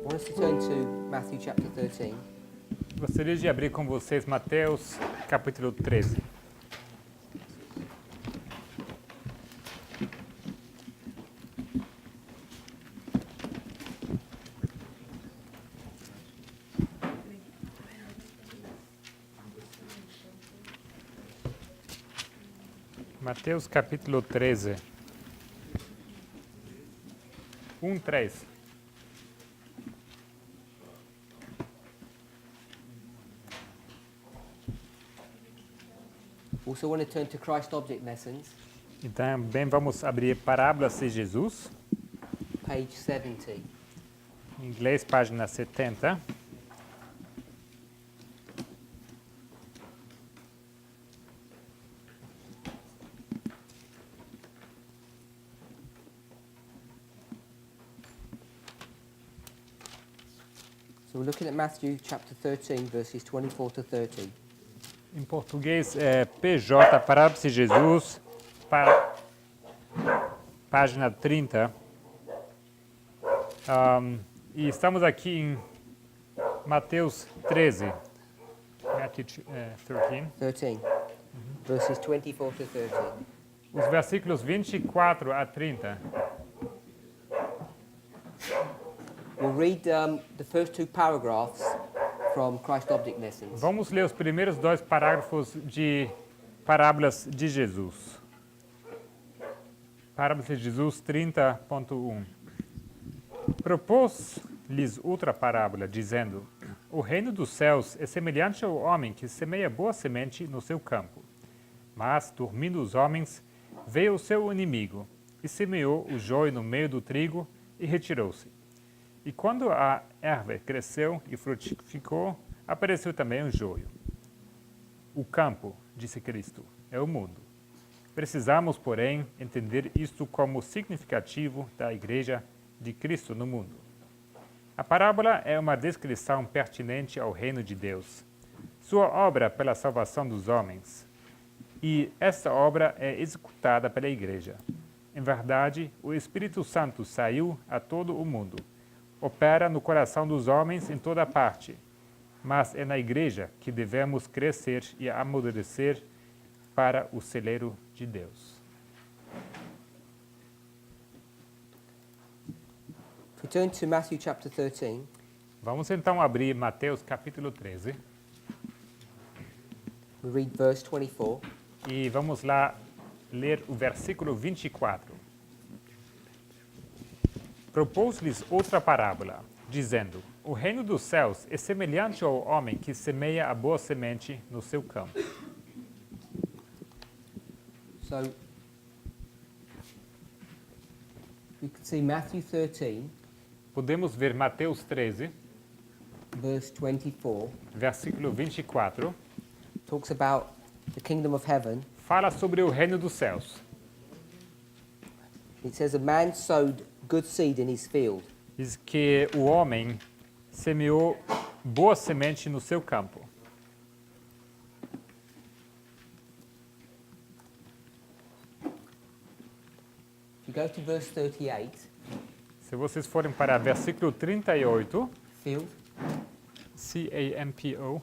I want us to turn to Matthew chapter 13. Gostaria de abrir com vocês Mateus capítulo 13. Mateus capítulo 13. 3. Also want to turn to Christ Object Lessons, E também vamos abrir Parábolas de Jesus, page 70. em inglês, página 70. So we're looking at Matthew chapter 13, verses 24 to 30. Em português é PJ, Parábolas de Jesus, página 30. E estamos aqui em Mateus 13. Matthew 13. 13, verses 24 to 30. Os versículos 24 a 30. We'll read the first two paragraphs from Christ Object Lessons. Vamos ler os primeiros dois parágrafos de Parábolas de Jesus. Parábolas de Jesus 30.1. Propôs-lhes outra parábola, dizendo: O reino dos céus é semelhante ao homem que semeia boa semente no seu campo. Mas, dormindo os homens, veio o seu inimigo, e semeou o joio no meio do trigo, e retirou-se. E quando a erva cresceu e frutificou, apareceu também o joio. O campo, disse Cristo, é o mundo. Precisamos, porém, entender isto como significativo da Igreja de Cristo no mundo. A parábola é uma descrição pertinente ao reino de Deus, sua obra pela salvação dos homens. E esta obra é executada pela Igreja. Em verdade, o Espírito Santo saiu a todo o mundo, opera no coração dos homens em toda parte, mas é na Igreja que devemos crescer e amadurecer para o celeiro de Deus. If we turn to Matthew chapter 13, Vamos então abrir Mateus capítulo 13 we read verse 24. e vamos lá ler o versículo 24. Propôs-lhes outra parábola, dizendo: O reino dos céus é semelhante ao homem que semeia a boa semente no seu campo. So we can see Matthew 13, Podemos ver Mateus 13, verse 24, versículo 24, talks about the kingdom of heaven. fala sobre o reino dos céus. It says, a man sowed good seed in his field. Diz que o homem semeou boa semente no seu campo. If you go to verse 38, Se vocês forem para versículo 38, field, C-A-M-P-O,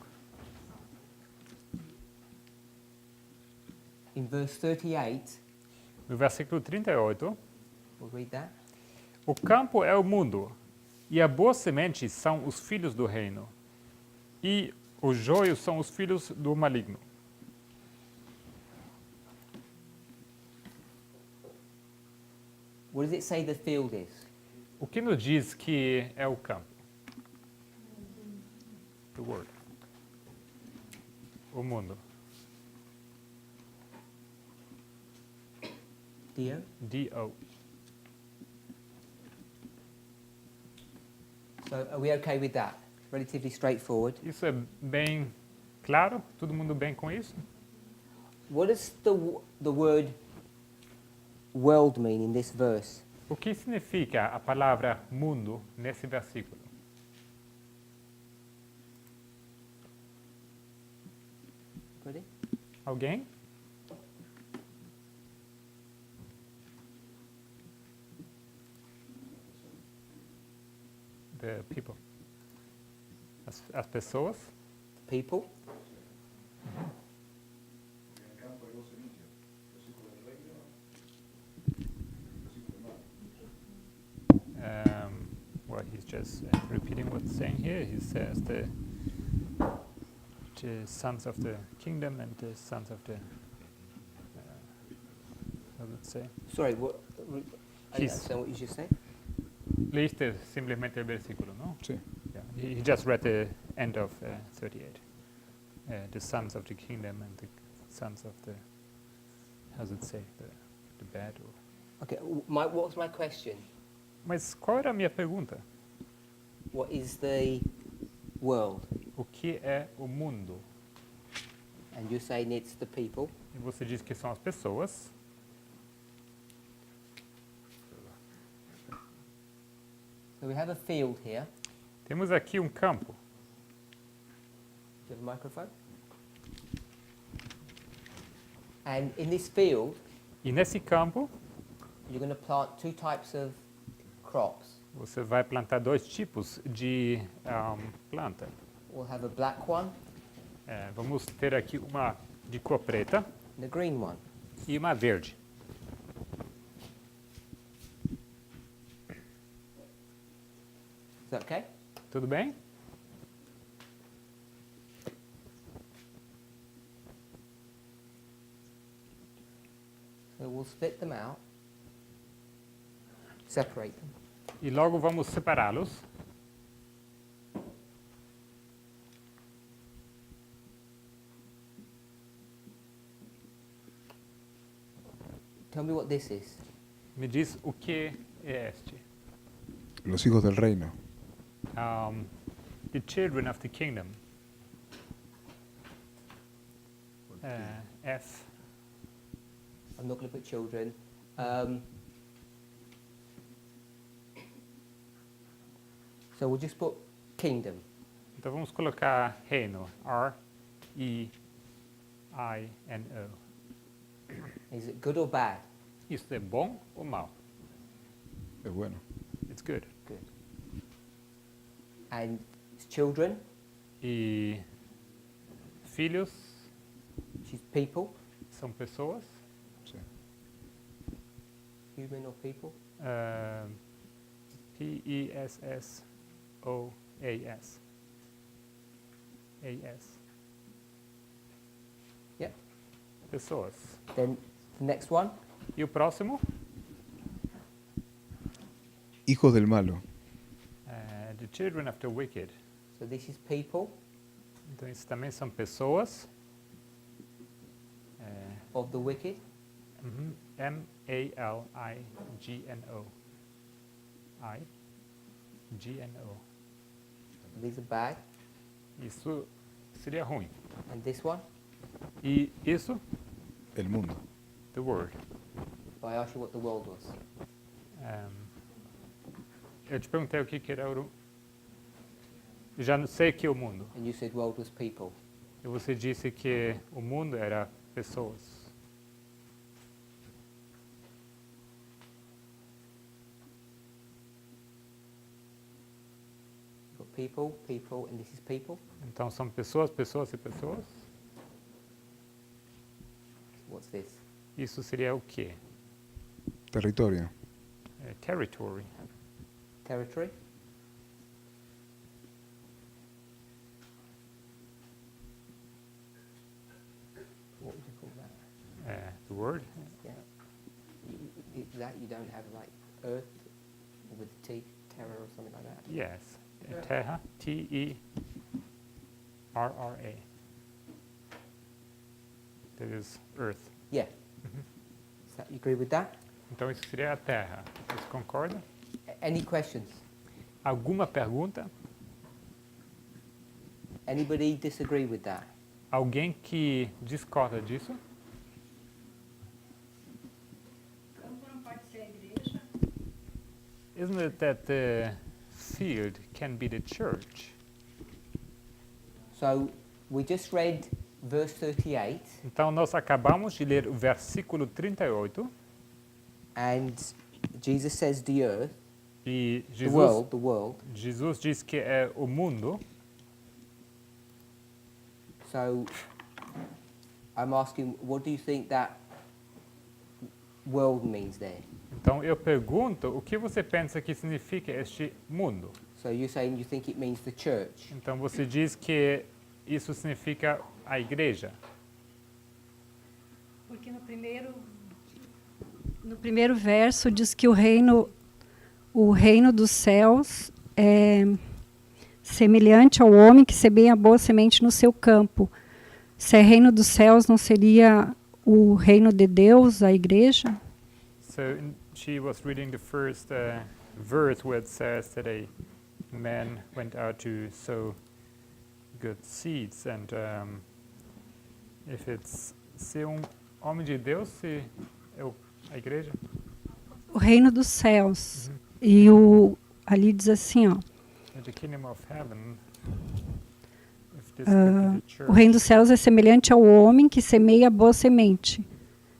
in verse 38, no versículo 38, we'll read that. o campo é o mundo, e a boa semente são os filhos do reino, e os joios são os filhos do maligno. What does it say the field is? O que nos diz que é o campo? The word. O mundo. Dio? D-O. So are we okay with that? Relatively straightforward. Isso é bem claro? Todo mundo bem com isso? What does the word world mean in this verse? O que significa a palavra mundo nesse versículo? Ready? Alguém? The people. As pessoas. People. Well, he's just repeating what's saying here. He says the sons of the kingdom and the sons of the, how would say? Sorry, what? I don't He's- understand what you just said. Leíste simplemente el versículo, ¿no? Sí. Yeah. He just read the end of 38. The sons of the kingdom and the sons of the, how does it say? The bad. Or, Okay, what's my question? mas qual era a minha pergunta? What is the world? O que é o mundo? And you're saying it's the people. E você diz que são as pessoas. So we have a field here. Temos aqui um campo. Do you have a microphone? And in this field, E nesse campo, you're going to plant two types of crops. você vai plantar dois tipos de planta. We'll have a black one Vamos ter aqui uma de cor preta and a green one. e uma verde. Is that okay? Tudo bem? So we'll split them out, separate them. E logo vamos separá-los. Tell me what this is. Me diz o que é este. Los hijos del reino. The children of the kingdom. F. I'm not going to put children. So we'll just put kingdom. Então vamos colocar reino. R-E-I-N-O. Is it good or bad? Isso é bom ou mal? Es bueno. It's good. Good. And it's children, E filhos which is people, são pessoas. Sí. human or people. P-E-S-S-O-A-S. A-S. Yep. Pessoas. Then the next one, E o próximo? Hijos del malo. The children of the wicked. so this is people Então, isso também são pessoas. of the wicked. M-A-L-I-G-N-O. I-G-N-O. These are bad. Isso seria ruim. And this one, E isso? El mundo. The word. I asked you what the world was. Eu te perguntei o que era o... Já não sei o que é o mundo. And you said world was people. E você disse que o mundo era pessoas. You've got people, people, and this is people. Então são pessoas, pessoas e pessoas. What's this? Isso seria o quê? Territorio. Territory. Territory. What would you call that? The word. Yeah. That you don't have like earth with T, terror or something like that. Yes. Terra. T-E-R-R-A. That is earth. Yeah. You agree with that? Então isso seria a terra. Você concorda? Any questions? Alguma pergunta? Anybody disagree with that? Alguém que discorda disso? Campo não pode ser a igreja. Isn't it that the field can be the church? So we just read verse 38, Então nós acabamos de ler o versículo 38 and Jesus says the earth, E The world. Jesus diz que é o mundo. So I'm asking, what do you think that world means there? Então eu pergunto, o que você pensa que significa este mundo? So you're saying you think it means the church. Então você diz que isso significa a igreja. Porque no primeiro verso diz que o reino dos céus é semelhante ao homem que semeia a boa semente no seu campo. Se é reino dos céus, não seria o reino de Deus, a igreja? So she was reading the first verse where it says that a man went out to sow good seeds, and if it's ser homem de Deus, se é a igreja. O reino dos céus. E ali diz assim, ó, The kingdom of heaven. If this could be the church, o reino dos céus é semelhante ao homem que semeia a boa semente.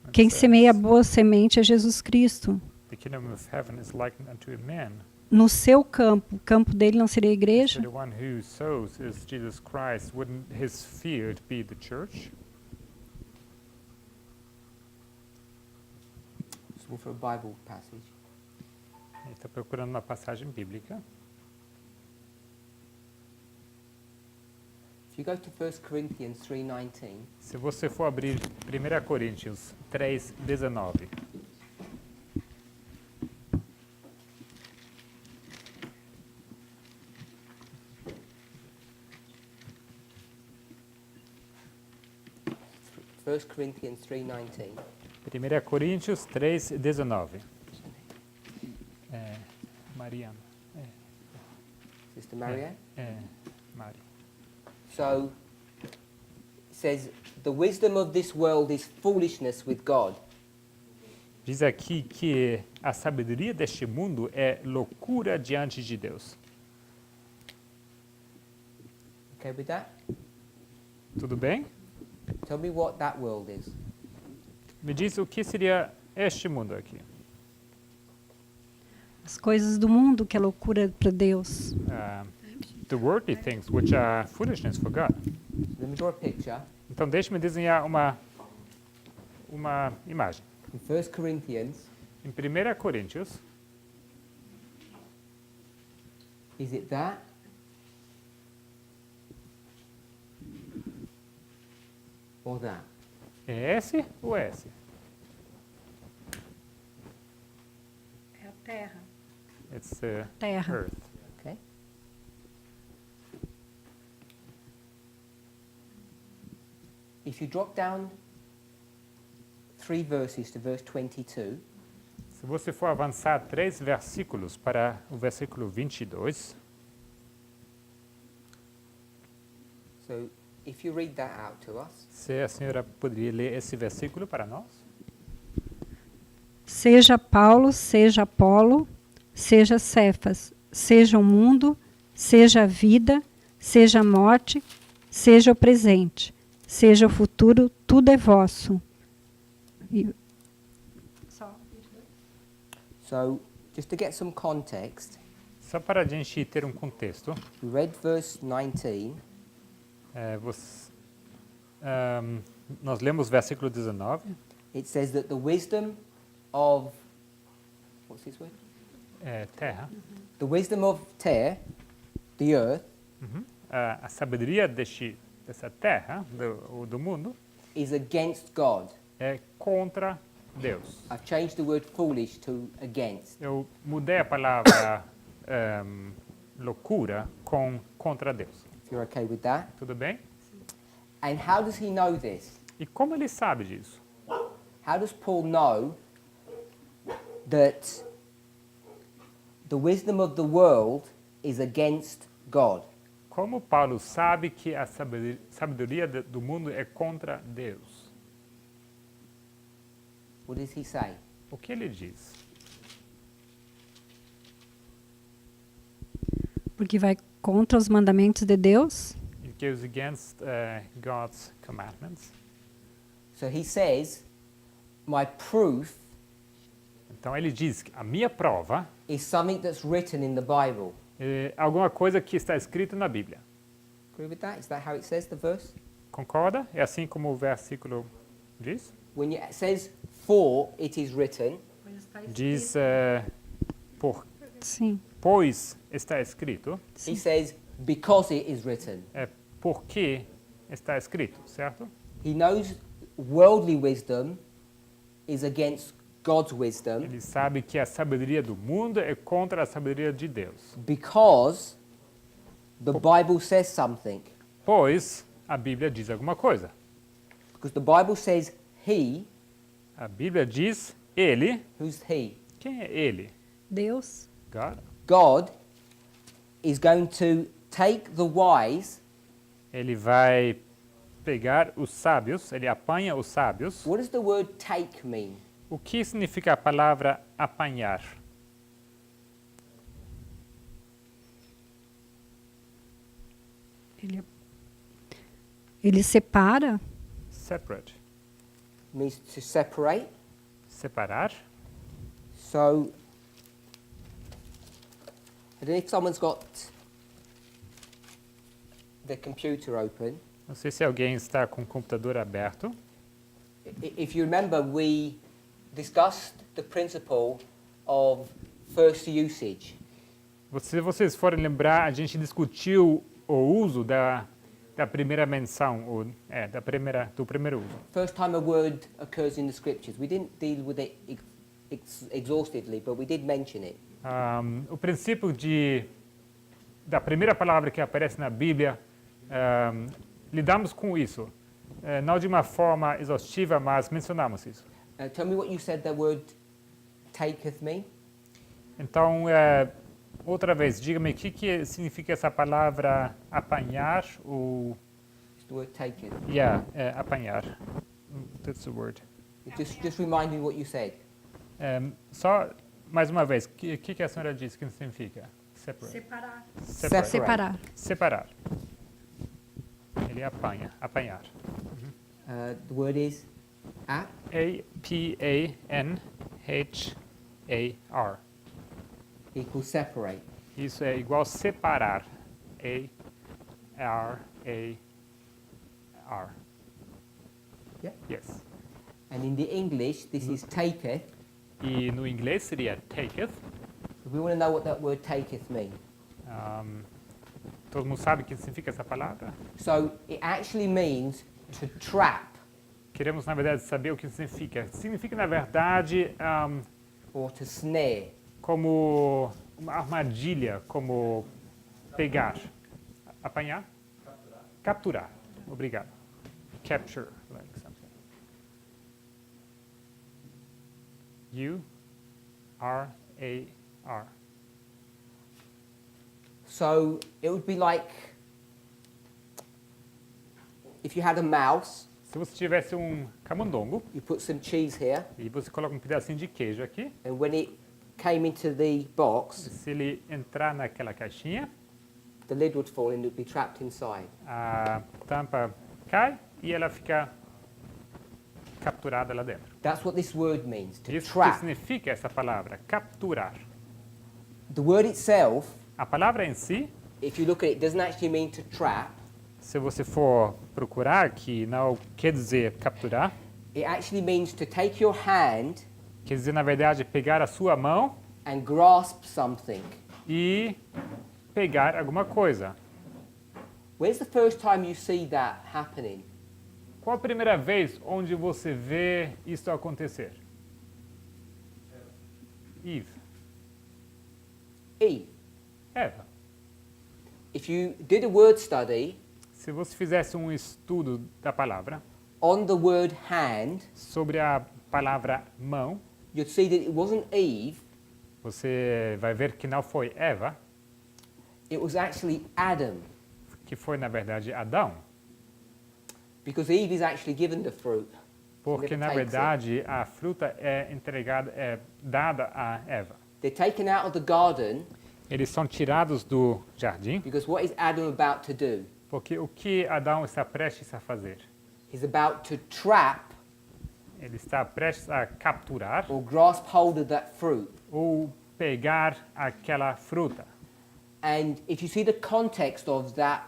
it Quem says, semeia a boa semente é Jesus Cristo. the kingdom of heaven is likened unto a man. No seu campo, o campo dele não seria a So igreja? the one who sows is Jesus Christ. Wouldn't his field be the church? Just look for a Bible passage. Ele está procurando uma passagem bíblica. If you go to 1 Corinthians 3:19, Se você for abrir 1 Coríntios 3:19, First Corinthians 3:19. 1 Coríntios 3:19. Mariana. Sister Maria. Mari. So it says the wisdom of this world is foolishness with God. Diz aqui que a sabedoria deste mundo é loucura diante de Deus. Okay with that? Tudo bem? Tell me what that world is. Me diz o que seria este mundo aqui. As coisas do mundo que é loucura para Deus. The worldly things which are foolishness for God. Let me draw a picture. Então deixe-me desenhar uma imagem. In 1 Corinthians, Em 1 Coríntios, is it that? Or that? é esse ou esse? É a terra. It's Terra. earth. Okay. If you drop down 3 verses to verse 22, Se você for avançar 3 versículos para o versículo 22, so if you read that out to us, se a senhora poderia ler esse versículo para nós? Seja Paulo, seja Apolo, seja Cefas, seja o mundo, seja a vida, seja a morte, seja o presente, seja o futuro, tudo é vosso. so just to get some context, Só para a gente ter um contexto, we read verse 19, nós lemos versículo 19, it says that the wisdom of, what's this word? terra. The wisdom of Ter, the earth, A sabedoria dessa terra, do mundo, is against God. é contra Deus. I've changed the word foolish to against. Eu mudei a palavra loucura contra Deus. If you're okay with that. Tudo bem? And how does he know this? E como ele sabe disso? How does Paul know that the wisdom of the world is against God? Como Paulo sabe que a sabedoria do mundo é contra Deus? What does he say? O que ele diz? Porque vai contra os mandamentos de Deus? It goes against God's commandments. So he says, my proof Então ele diz que a minha prova is something that's written in the Bible. é alguma coisa que está escrito na Bíblia. Agree with that? Is that how it says, the verse? Concorda? É assim como o versículo diz? When it says, for it is written, Diz, Sim. pois está escrito, he says, because it is written. é porque está escrito, certo? He knows worldly wisdom is against God's wisdom Ele sabe que a sabedoria do mundo é contra a sabedoria de Deus. because the Bible says something. Pois a Bíblia diz alguma coisa. Because the Bible says he, A Bíblia diz ele. who's he? Quem é ele? Deus. God. God is going to take the wise. Ele vai pegar os sábios, ele apanha os sábios. What does the word take mean? O que significa a palavra apanhar? Ele separa. Separate. Means to separate. Separar. So, I don't know if someone's got the computer open. Não sei se alguém está com o computador aberto. If you remember, we discussed the principle of first usage. Se vocês forem lembrar, a gente discutiu o uso da primeira menção, do primeiro uso. First time a word occurs in the scriptures. We didn't deal with it exhaustively, but we did mention it. O princípio da primeira palavra que aparece na Bíblia, lidamos com isso. Não de uma forma exaustiva, mas mencionamos isso. Tell me what you said the word taketh mean. Então, outra vez, diga-me o que significa essa palavra apanhar, It's the word taketh. apanhar. That's the word. Just remind me what you said. Só, mais uma vez, o que a senhora disse que significa? Separate. Separar. Separate. Separar. Separar. Ele apanhar. The word is A-P-A-N-H-A-R. equals separate. Isso é igual separar. A-R-A-R. Yeah. Yes. And in the English, this is taketh. E no inglês seria taketh. We want to know what that word taketh mean. Todo mundo sabe o que significa essa palavra? So it actually means to trap Queremos, na verdade, saber o que significa. Significa, na verdade, or to snare. como uma armadilha, como pegar. Apanhar? Capturar. Obrigado. Capture, like something. U-R-A-R. So it would be like if you had a mouse, Se você tivesse camundongo you put some cheese here, e você coloca um pedacinho de queijo aqui, and when it came into the box, se ele entrar naquela caixinha, the lid would fall and it would be trapped inside. a tampa cai e ela fica capturada lá dentro. That's what this word means, to Isso que trap. significa essa palavra, capturar. The word itself, A palavra em si, if you look at it, doesn't actually mean to trap. se você for procurar, que não quer dizer capturar, It actually means to take your hand quer dizer, na verdade, pegar a sua mão and grasp something. e pegar alguma coisa. When's the first time you see that happening? Qual a primeira vez onde você vê isso acontecer? Eve. Eve. Eva. If you did a word study Se você fizesse um estudo da palavra on the word hand, sobre a palavra mão, you'd see that it wasn't Eve, você vai ver que não foi Eva, it was actually Adam. que foi, na verdade, Adão. Because Eve is actually given the fruit. Porque, na Never takes verdade, a fruta é dada a Eva. They're taken out of the garden Eles são tirados do jardim, because what is Adam about to do? porque o que Adão está prestes a fazer? He's about to trap Ele está prestes a capturar or grasp hold of that fruit. ou pegar aquela fruta. And if you see the context of that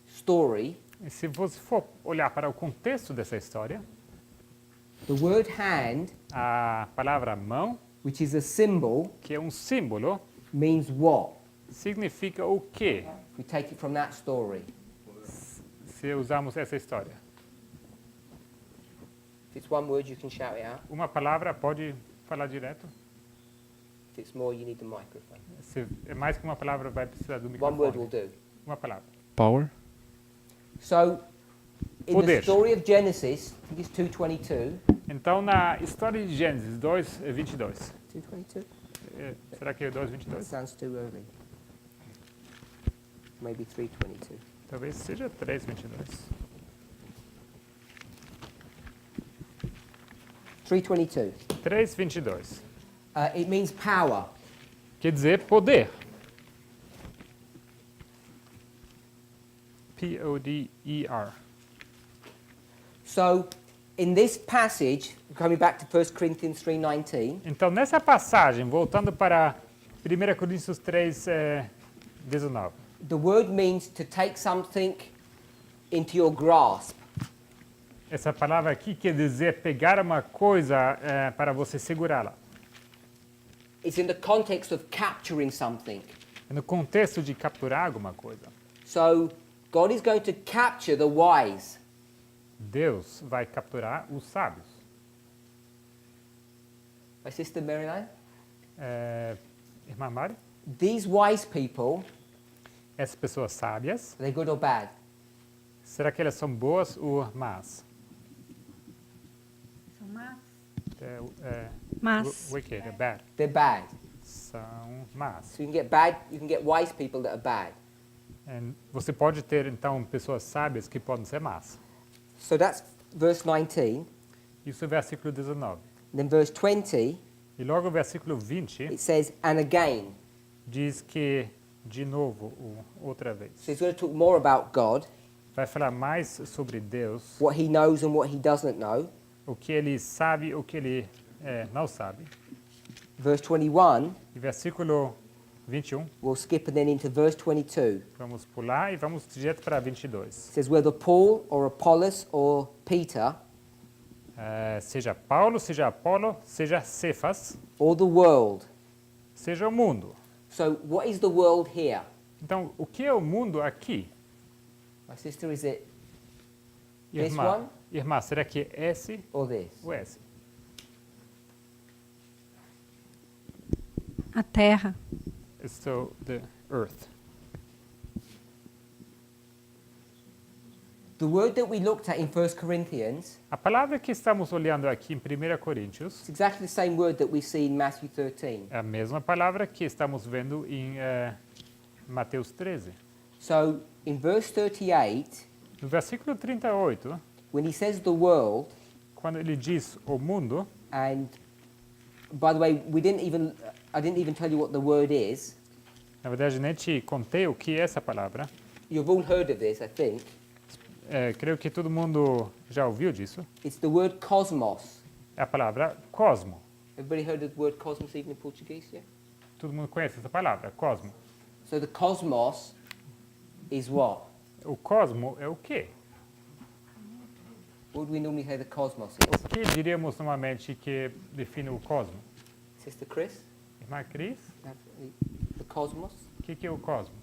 story, E se você for olhar para o contexto dessa história, the word hand, a palavra mão, which is a symbol, que é um símbolo, means what? significa o quê? If we take it from that story. Se usarmos essa história. If it's one word, you can shout it out. Uma palavra pode falar direto. If it's more, you need the microphone. Se é mais que uma palavra, vai precisar do One word will microfone. do. Uma palavra. Power. So, in Poder. the story of Genesis, I think it's 2:22. Então, na história de Gênesis 2:22. 2:22? Será que é That 2:22? sounds too early. Maybe 3:22. Talvez seja 3:22. 3:22. 3:22. It means power. Quer dizer poder. P-O-D-E-R. So, in this passage, coming back to 1 Corinthians 3:19, Então, nessa passagem, voltando para 1 Coríntios 3:19, the word means to take something into your grasp. essa palavra aqui quer dizer pegar uma coisa para você segurá-la. It's in the context of capturing something. É no contexto de capturar alguma coisa. So, God is going to capture the wise. Deus vai capturar os sábios. My sister Marilyn, Irmã Mari, these wise people, essas pessoas sábias, are they good or bad? será que elas são boas ou más? Mas Wicked, é bad. They're bad. São más. So you can get wise people that are bad. Você pode ter, então, pessoas sábias que podem ser más. So that's verse 19. Isso é o versículo 19. Then verse 20, E logo o versículo 20 it says, and again. diz que, de novo, outra vez, So he's going to talk more about God, vai falar mais sobre Deus, what he knows and what he doesn't know. o que ele sabe e o que ele não sabe. Verse 21, E versículo 21, we'll skip and then into verse 22. vamos pular e vamos direto para 22. It says, whether Paul or Apollos or Peter Seja Paulo, seja Apolo, seja Cefas, or the world. seja o mundo. So what is the world here? Então, o que é o mundo aqui? My sister, is it This Irmã, one? irmã, será que é esse or this? ou esse? a terra. So, the earth. The word that we looked at in 1 Corinthians, A palavra que estamos olhando aqui em 1 Coríntios it's exactly the same word that we see in Matthew 13. é a mesma palavra que estamos vendo em Mateus 13. So in verse 38, No versículo 38, when he says the world, quando ele diz o mundo, and by the way, I didn't even tell you what the word is. na verdade nem te contei o que é essa palavra. You've all heard of this, I think. Creio que todo mundo já ouviu disso. It's the word cosmos. É a palavra cosmo. Everybody heard of the word cosmos even in Portuguese, yeah? Todo mundo conhece essa palavra, cosmo. So the cosmos is what? O cosmo é o quê? What would we normally say the cosmos O is? que diríamos normalmente que define o cosmo? Sister Chris? Irmã Cris, The cosmos? o que é o cosmo?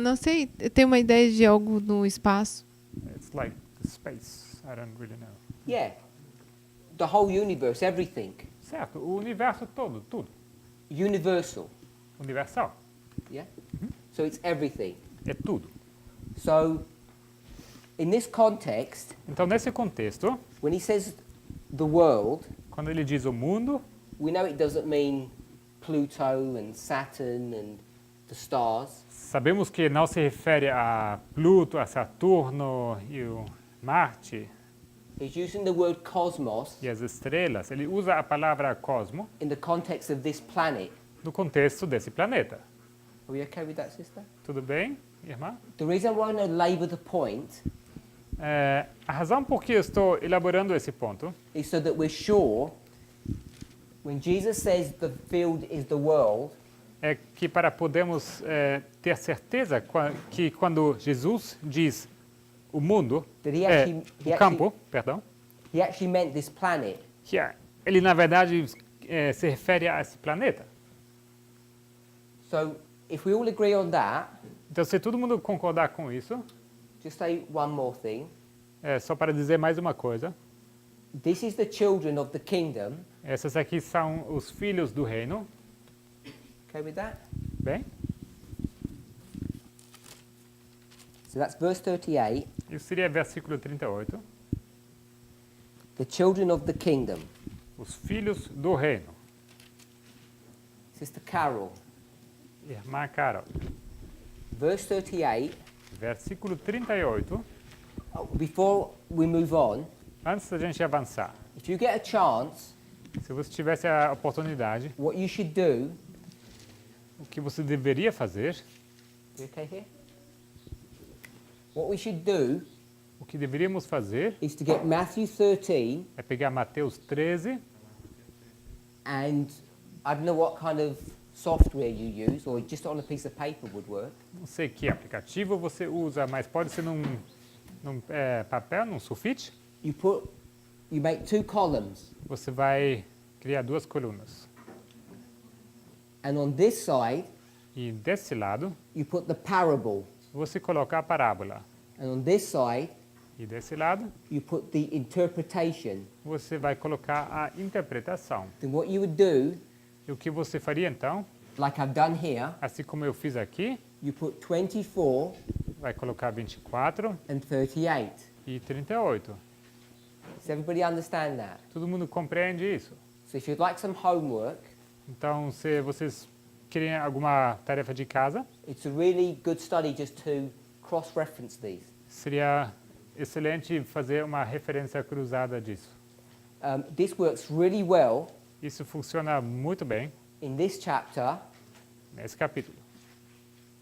Não sei, tem uma ideia de algo no espaço. It's like the space. I don't really know. Yeah. The whole universe, everything. Certo, o universo todo, tudo. Universal. Universal. Yeah? So it's everything. É tudo. So in this context, Então, nesse contexto, when he says the world, quando ele diz o mundo, we know it doesn't mean Pluto and Saturn and the stars. sabemos que não se refere a Pluto, a Saturno e o Marte He's using the word cosmos e as estrelas. Ele usa a palavra cosmo in the context of this planet. no contexto desse planeta. Are we okay with that, sister? Tudo bem, irmã? The reason I want to labour the point A razão por que eu estou elaborando esse ponto is so that we're sure when Jesus says the field is the world, é que para podermos ter certeza que quando Jesus diz o mundo, that he actually, o campo, perdão, he actually meant this planet. que ele na verdade se refere a esse planeta. So if we all agree on that, Então, se todo mundo concordar com isso, just say one more thing. só para dizer mais uma coisa, This is the children of the kingdom. essas aqui são os filhos do reino, Okay with that? bem? So that's verse 38. Isso seria versículo 38, The children of the kingdom. os filhos do reino. Sister Carol. Irmã Carol, Verse 38. versículo 38, Before we move on, antes da gente avançar, if you get a chance, se você tivesse a oportunidade, what you should do. o que você deveria fazer, You okay here? What we should do o que deveríamos fazer is to get Matthew 13 é pegar Mateus 13, and I don't know what kind of software you use, or just on a piece of paper would work. não sei que aplicativo você usa, mas pode ser num papel, num sulfite, You make two columns, você vai criar duas colunas. and on this side E desse lado, you put the parable, você coloca a parábola. and on this side E desse lado, you put the interpretation. você vai colocar a interpretação. Then what you would do, E o que você faria então, like I've done here, assim como eu fiz aqui, you put 24 vai colocar 24 and 38. e 38. Does everybody understand that? Todo mundo compreende isso? So if you'd like some homework, Então, se vocês querem alguma tarefa de casa, it's a really good study just to cross-reference these. seria excelente fazer uma referência cruzada disso. This works really well Isso funciona muito bem in this chapter nesse capítulo.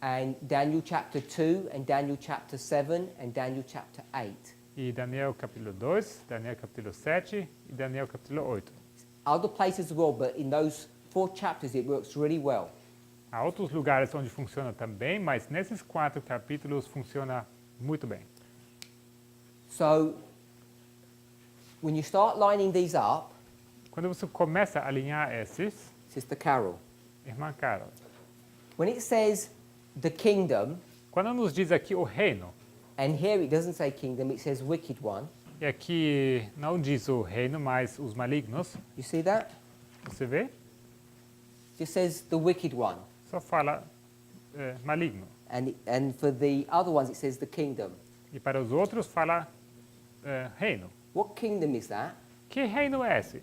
and Daniel chapter 2 and Daniel chapter 7 and Daniel chapter 8. E Daniel capítulo 2, Daniel capítulo 7 e Daniel capítulo 8. Other places as well, but in those 4 chapters it works really well. Há outros lugares onde funciona também, mas nesses 4 capítulos funciona muito bem. So when you start lining these up, Quando você começa a alinhar esses, Sister Carol, irmã Carol, when it says the kingdom, quando nos diz aqui o reino, and here it doesn't say kingdom, it says wicked one. e aqui não diz o reino, mas os malignos, You see that? você vê? It just says the wicked one. Só fala maligno. And for the other ones it says the kingdom. E para os outros fala reino. What kingdom is that? Que reino é esse?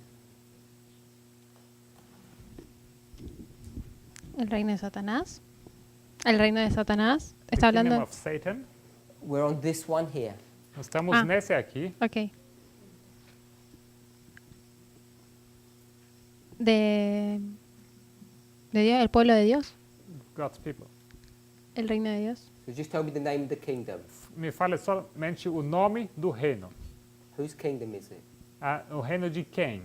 El reino de Satanás. El reino de Satanás. Está The Kingdom hablando. of Satan. We're on this one here. Nós estamos Ah. nesse aqui. Ok. De Dios, el pueblo de Dios. God's people. El reino de Dios. So just tell me the name of the kingdom. Me fale somente o nome do reino. Whose kingdom is it? O reino de quem?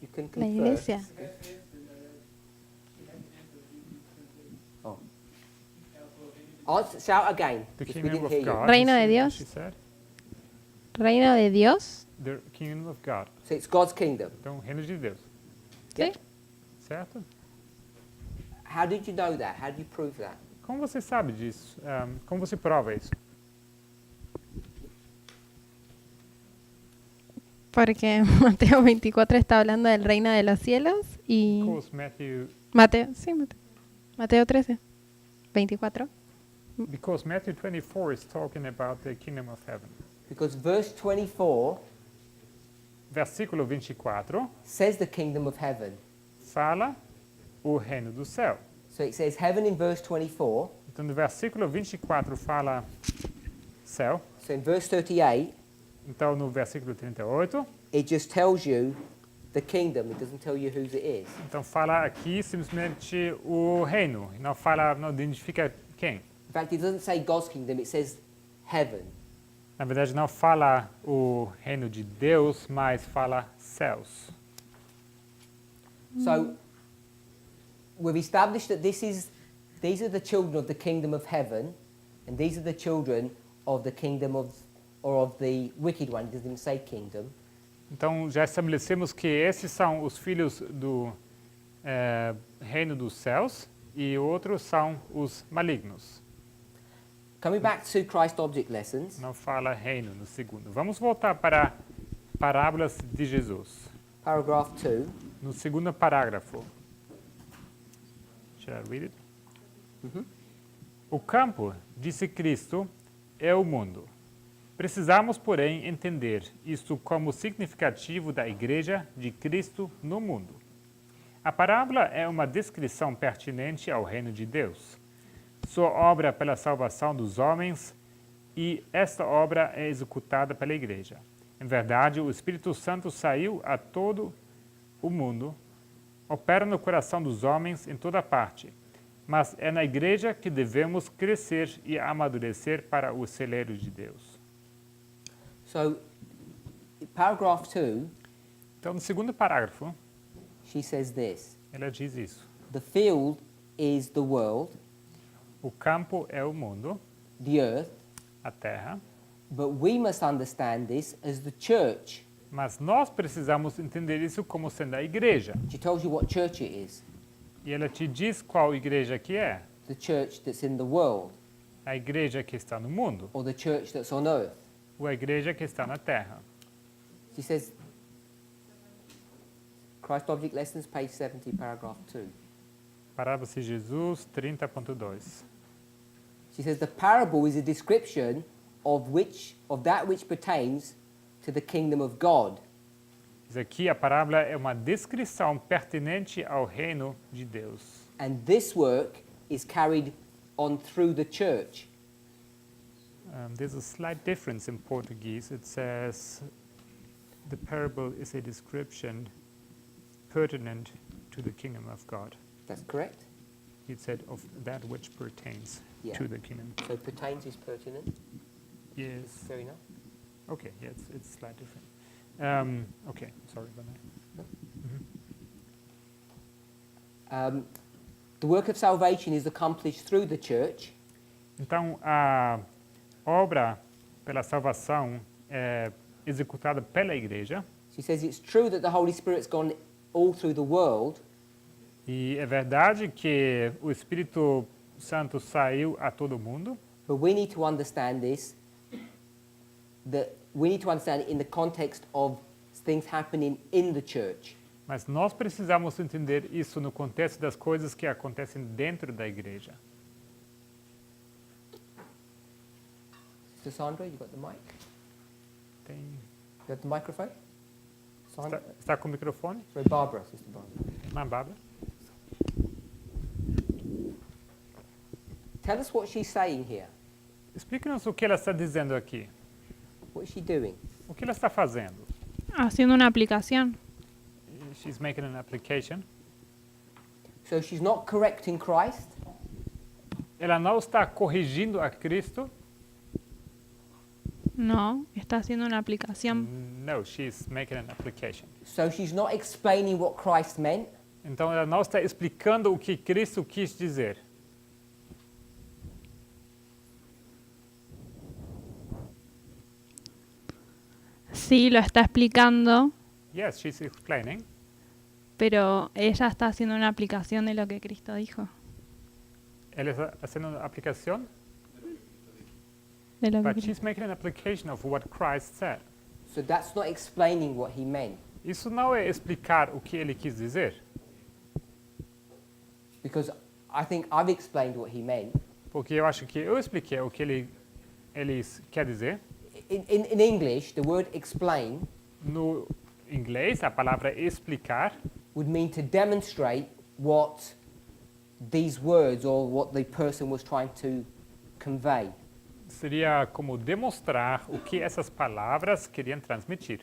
You can La confer. iglesia. Oh. Shout again. The because we kingdom didn't of hear you. God. Reino de she Dios. said. Reino de Dios. The kingdom of God. So it's God's kingdom. Então, reino de Deus. ¿Sí? Certo? How did you know that? How do you prove that? Como você sabe disso? Como você prova isso? Porque Mateo 24 está hablando del reino de los cielos y Because Matthew, Mateo 13, 24. because Matthew 24 is talking about the kingdom of heaven. Because verse 24 Versículo 24 says the kingdom of heaven. fala o reino do céu. So it says heaven in verse 24, Então, no versículo 24 fala céu. So in verse 38, Então, no versículo 38, it just tells you the kingdom. It doesn't tell you whose it is. então fala aqui simplesmente o reino, e não fala, não identifica quem. In fact, it doesn't say God's kingdom, it says heaven. Na verdade, não fala o reino de Deus, mas fala céus. So we've established that these are the children of the kingdom of heaven, and these are the children of the kingdom of the wicked one. It doesn't even say kingdom. Então, já estabelecemos que esses são os filhos do reino dos céus e outros são os malignos. Coming back to Christ object lessons, Não fala reino no segundo. Vamos voltar para parábolas de Jesus. paragraph 2. No segundo parágrafo. Should I read it? O campo, disse Cristo, é o mundo. Precisamos, porém, entender isto como significativo da Igreja de Cristo no mundo. A parábola é uma descrição pertinente ao reino de Deus, sua obra pela salvação dos homens, e esta obra é executada pela Igreja. Em verdade, o Espírito Santo saiu a todo o mundo, opera no coração dos homens em toda parte, mas é na Igreja que devemos crescer e amadurecer para o celeiro de Deus. So, paragraph 2, Então, no segundo parágrafo, she says this. ela diz isso. The field is the world, O campo é o mundo, the earth, a terra, but we must understand this as the church. mas nós precisamos entender isso como sendo a igreja. She tells you what church it is. E ela te diz qual igreja que é. The church that's in the world, A igreja que está no mundo, or the church that's on earth. ou a igreja que está na terra. She says, Christ Object Lessons, page 70, paragraph 2. Parábolas de Jesus 30.2. She says, the parable is a description of that which pertains to the kingdom of God. Diz aqui, a parábola é uma descrição pertinente ao reino de Deus. And this work is carried on through the church. There's a slight difference in Portuguese. It says, the parable is a description pertinent to the kingdom of God. That's correct? It said of that which pertains Yeah. to the kingdom. So pertains is pertinent. Yes. Fair enough. Okay, yeah, it's slightly different. Okay, sorry about that. The work of salvation is accomplished through the church, Então, a obra pela salvação é executada pela igreja. she says it's true that the Holy Spirit's gone all through the world, E é verdade que o Espírito Santo saiu a todo mundo, but we need to understand this, that we need to understand it in the context of things happening in the church. mas nós precisamos entender isso no contexto das coisas que acontecem dentro da igreja. Sister Sandra, you got the mic? Tem... You got the microphone? Sandra? Está com o microfone? Sorry, Barbara, Sister Barbara. Não, Bárbara? Tell us what she's saying here. Explique-nos o que ela está dizendo aqui. What is she doing? O que ela está fazendo? Haciendo una aplicación. She's making an application. So she's not correcting Christ, Ela não está corrigindo a Cristo. No, está haciendo una aplicación. No, she's making an application. so she's not explaining what Christ meant, Então, ela não está explicando o que Cristo quis dizer. Sí, lo está explicando, Yes, she's explaining. pero ella está haciendo una aplicación de lo que Cristo dijo. Ela está fazendo uma aplicação, De lo que but Cristo- she's making an application of what Christ said. so that's not explaining what he meant, Isso não é explicar o que ele quis dizer, because I think I've explained what he meant. porque eu acho que eu expliquei o que ele quer dizer. In English, the word explain No inglês, a palavra explicar would mean to demonstrate what these words or what the person was trying to convey. Seria como demonstrar o que essas palavras queriam transmitir.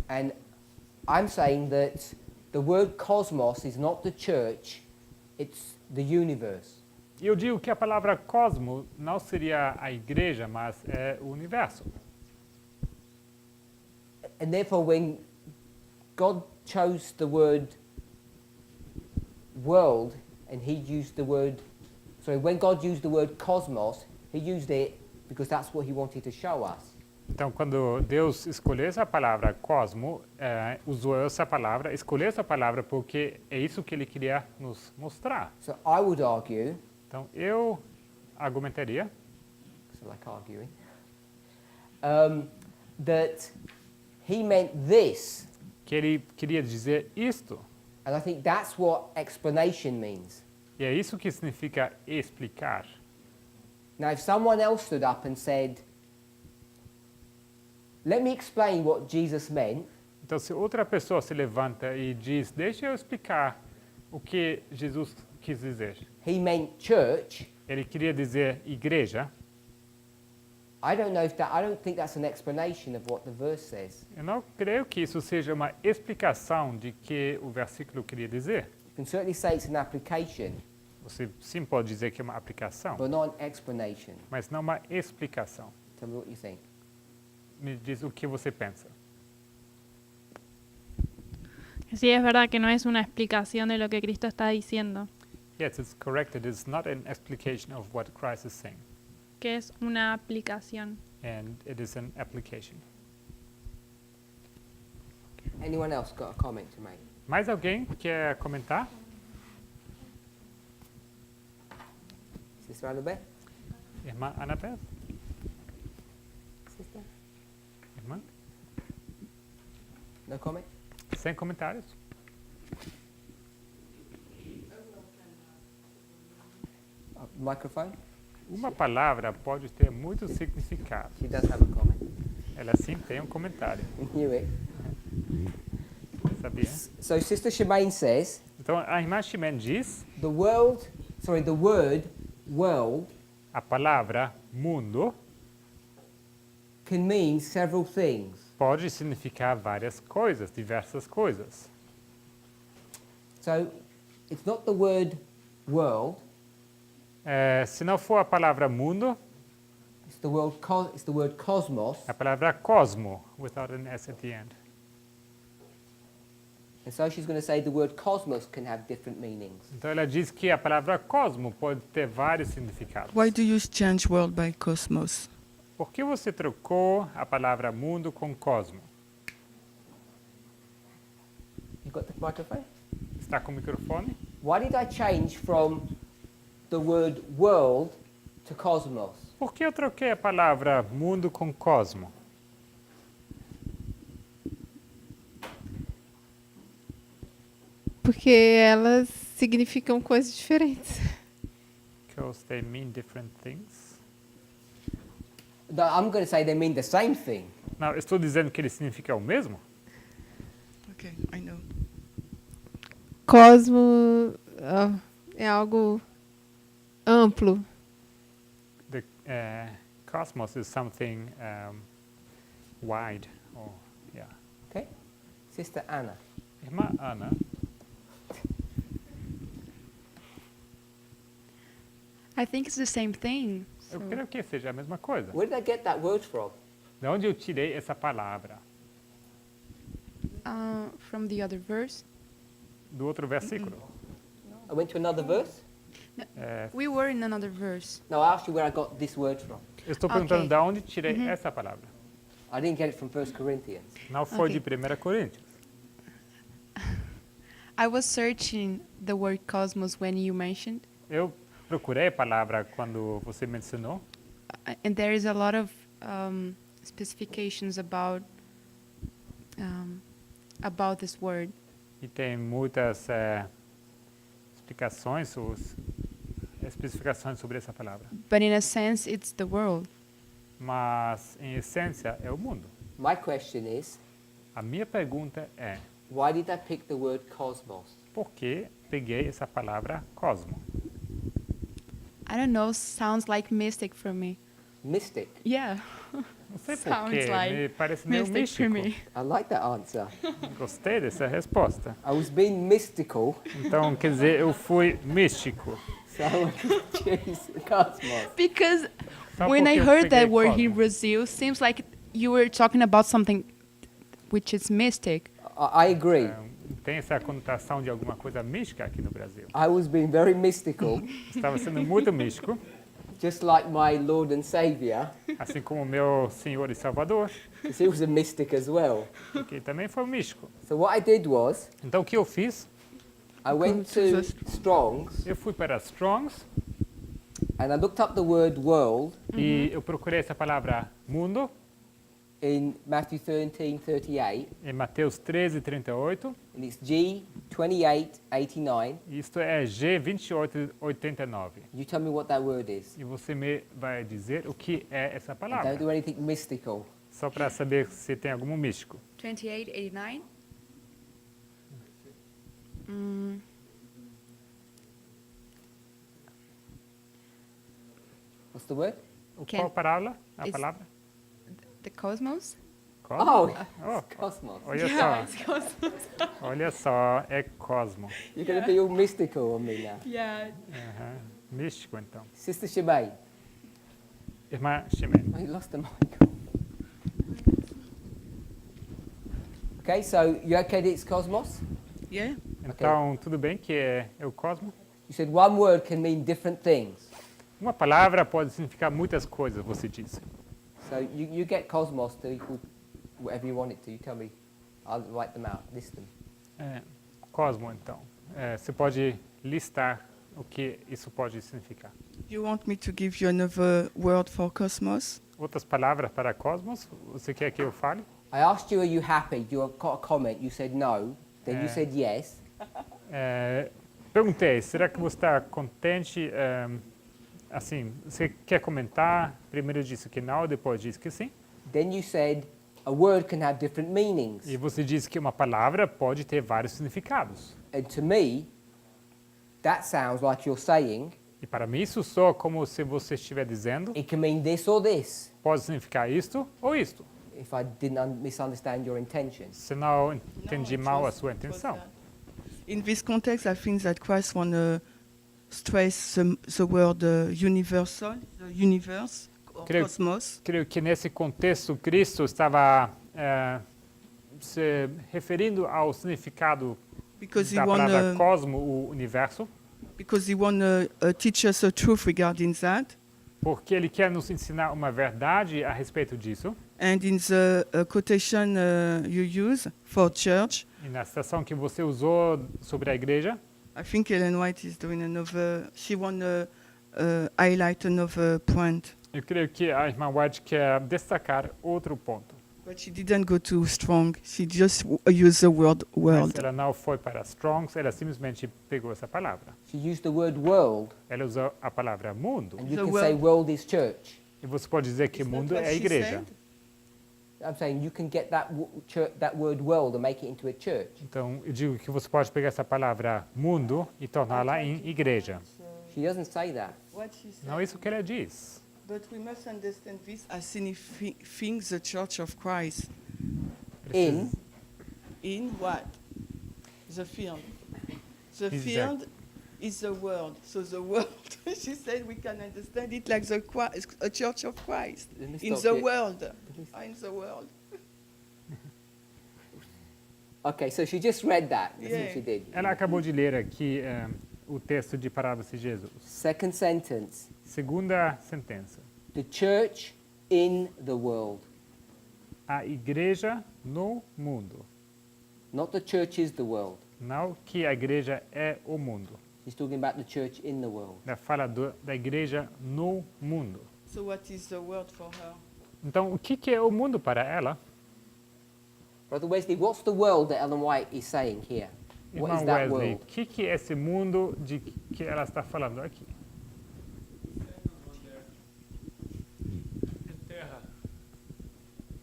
And I'm saying that the word cosmos is not the church, it's the universe. E eu digo que a palavra cosmo não seria a igreja, mas é o universo. And therefore, when God chose the word world, and he used the word, sorry, when God used the word cosmos, he used it because that's what he wanted to show us. Então, quando Deus escolheu essa palavra cosmo, usou essa palavra, escolheu essa palavra porque é isso que ele queria nos mostrar. So I would argue, Então, eu argumentaria because I like arguing, that he meant this. que ele queria dizer isto. And I think that's what explanation means. E é isso que significa explicar. Now, if someone else stood up and said, let me explain what Jesus meant, Então, se outra pessoa se levanta e diz, deixa eu explicar o que Jesus quis dizer. he meant church, Ele queria dizer igreja. I don't think that's an explanation of what the verse says. Eu não creio que isso seja uma explicação de que o versículo queria dizer. You can certainly say it's an application, Você sim pode dizer que é uma aplicação, but not an explanation. mas não uma explicação. Tell me what you think. Me diz o que você pensa. Sí, es verdad que no es una explicación de lo que Cristo está diciendo, Yes, it's correct. It is not an explication of what Christ is saying, que es una aplicación. and it is an application. Anyone else got a comment to make? Mais alguém quer comentar? Sister Annabeth? Irmã Annabeth? Sister? Irmã? No comment? Sem comentários? Microphone? Uma palavra pode ter muito significado. She does have a comment. Ela sim tem um comentário, Knew it. sabia? So Sister Shemaine says, Então, a irmã Ximen diz, the word world a palavra mundo can mean several things. pode significar várias coisas, diversas coisas. So it's not the word world, Se não for a palavra mundo, it's the word cosmos. a palavra cosmo, without an S at the end. And so she's going to say the word cosmos can have different meanings. Então ela diz que a palavra cosmo pode ter vários significados. Why do you change world by cosmos? Por que você trocou a palavra mundo com cosmo? You got the microphone? Está com o microfone? Why did I change from the word world to cosmos? Por que eu troquei a palavra mundo com cosmo? Porque elas significam coisas diferentes. Because they mean different things. I'm going to say they mean the same thing. Não, estou dizendo que ele significa o mesmo? Okay, I know. Cosmo é algo amplo. The cosmos is something wide. Or, yeah. Okay? Sister Anna. Irmã Ana, I think it's the same thing. eu creio que seja a mesma coisa. Where did I get that word from? De onde eu tirei essa palavra? From the other verse. Do outro versículo. I went to another verse? We were in another verse. No, I asked you where I got this word from. Eu estou perguntando Ok. de onde tirei essa palavra. I didn't get it from 1 Corinthians. Não foi de Ok. 1 Coríntios. I was searching the word cosmos when you mentioned, Eu procurei a palavra quando você mencionou. and there is a lot of specifications about this word. E tem muitas explicações ou especificações sobre essa palavra. But in a sense, it's the world. Mas, em essência, é o mundo. My question is, A minha pergunta é, why did I pick the word cosmos? por que peguei essa palavra cosmo? I don't know, sounds like mystic for me. Mystic. Yeah. Não sei Sounds porquê, like me parece meio mystic to místico. me. I like that answer. Gostei dessa resposta. I was being mystical, Então, quer dizer, eu fui místico. so I want to choose cosmos. Because Só when I porque eu heard that peguei word in cosmo. Brazil, seems like you were talking about something which is mystic. I agree. Tem essa conotação de alguma coisa mística aqui no Brasil. I was being very mystical, Estava sendo muito místico, just like my Lord and Saviour, assim como o meu Senhor e Salvador, because he was a mystic as well. que também foi místico. So what I did was, Então, o que eu fiz? I went to Strong's Eu fui para Strong's and I looked up the word world e eu procurei essa palavra mundo in Matthew 13:38, em Mateus 13:38. and it's G28:89. Isto é G28:89. You tell me what that word is. E você me vai dizer o que é essa And palavra. don't do anything mystical. Só para saber se tem algum místico. 2889. What's the word? Qual palavra? A is- palavra? The cosmos? Cosmo? Oh, Oh, cosmos. olha só. Olha só, é cosmo. You're going to be all mystical on me now. Yeah. Aham. Místico, então. Sister Shemay. Irmã Ximene. Oh, you lost the mic. Okay, so you okay that it's cosmos? Yeah. Então, tudo bem que é o cosmo? You said one word can mean different things. Uma palavra pode significar muitas coisas, você disse. So you get cosmos to equal whatever you want it to. You tell me. I'll write them out, list them. Cosmo, então. Você pode listar o que isso pode significar. You want me to give you another word for cosmos? Outras palavras para cosmos? Você quer que eu fale? I asked you, are you happy? You got a comment. You said no. Then you said yes. Perguntei, será que você está contente? Assim, você quer comentar? Primeiro disse que não, depois disse que sim. Then you said a word can have different meanings. E você disse que uma palavra pode ter vários significados. And to me, that sounds like you're saying E para mim isso soa como se você estiver dizendo, it can mean this or this. pode significar isto ou isto. If I didn't misunderstand your intention. Se não entendi mal a sua intenção. In this context, I think that Christ want to stress the word universal, the universe, or Creio- cosmos. Creio que nesse contexto Cristo estava se referindo ao significado Because he da want palavra cosmo, o universo, to teach us the truth regarding that. porque ele quer nos ensinar uma verdade a respeito disso. And in the quotation you use for church, E na citação que você usou sobre a igreja, I think Ellen White is doing another. She want to highlight another point, eu creio que a irmã White quer destacar outro ponto. but she didn't go too strong. She just used the word Mas world. ela não foi para Strongs, ela simplesmente pegou essa palavra. She used the word world, Ela usou a palavra mundo. and you The can say world is church. E você pode dizer que mundo é a igreja. I'm saying you can get that word world and make it into a church. Então, eu digo que você pode pegar essa palavra mundo e torná-la em igreja. She doesn't say that. What she said. Não é isso que ela diz. But we must understand this as signifying the Church of Christ. In In what? The field. The Exact. field is the world. So the world, she said, we can understand it like a Church of Christ. Let me In stop the you. world. In the world. Okay, so she just read that. That's Yeah. what she did. Ela acabou de ler aqui o texto de Parábolas de Jesus. Second sentence. Segunda sentença. The church in the world. A igreja no mundo. Not the church is the world. Não que a igreja é o mundo. She's talking about the church in the world. Ela fala da igreja no mundo. So what is the world for her? Então, o que é o mundo para ela? Brother Wesley, what's the world that Ellen White is saying here? What Irmão is that Wesley, world? o que é esse mundo de que ela está falando aqui?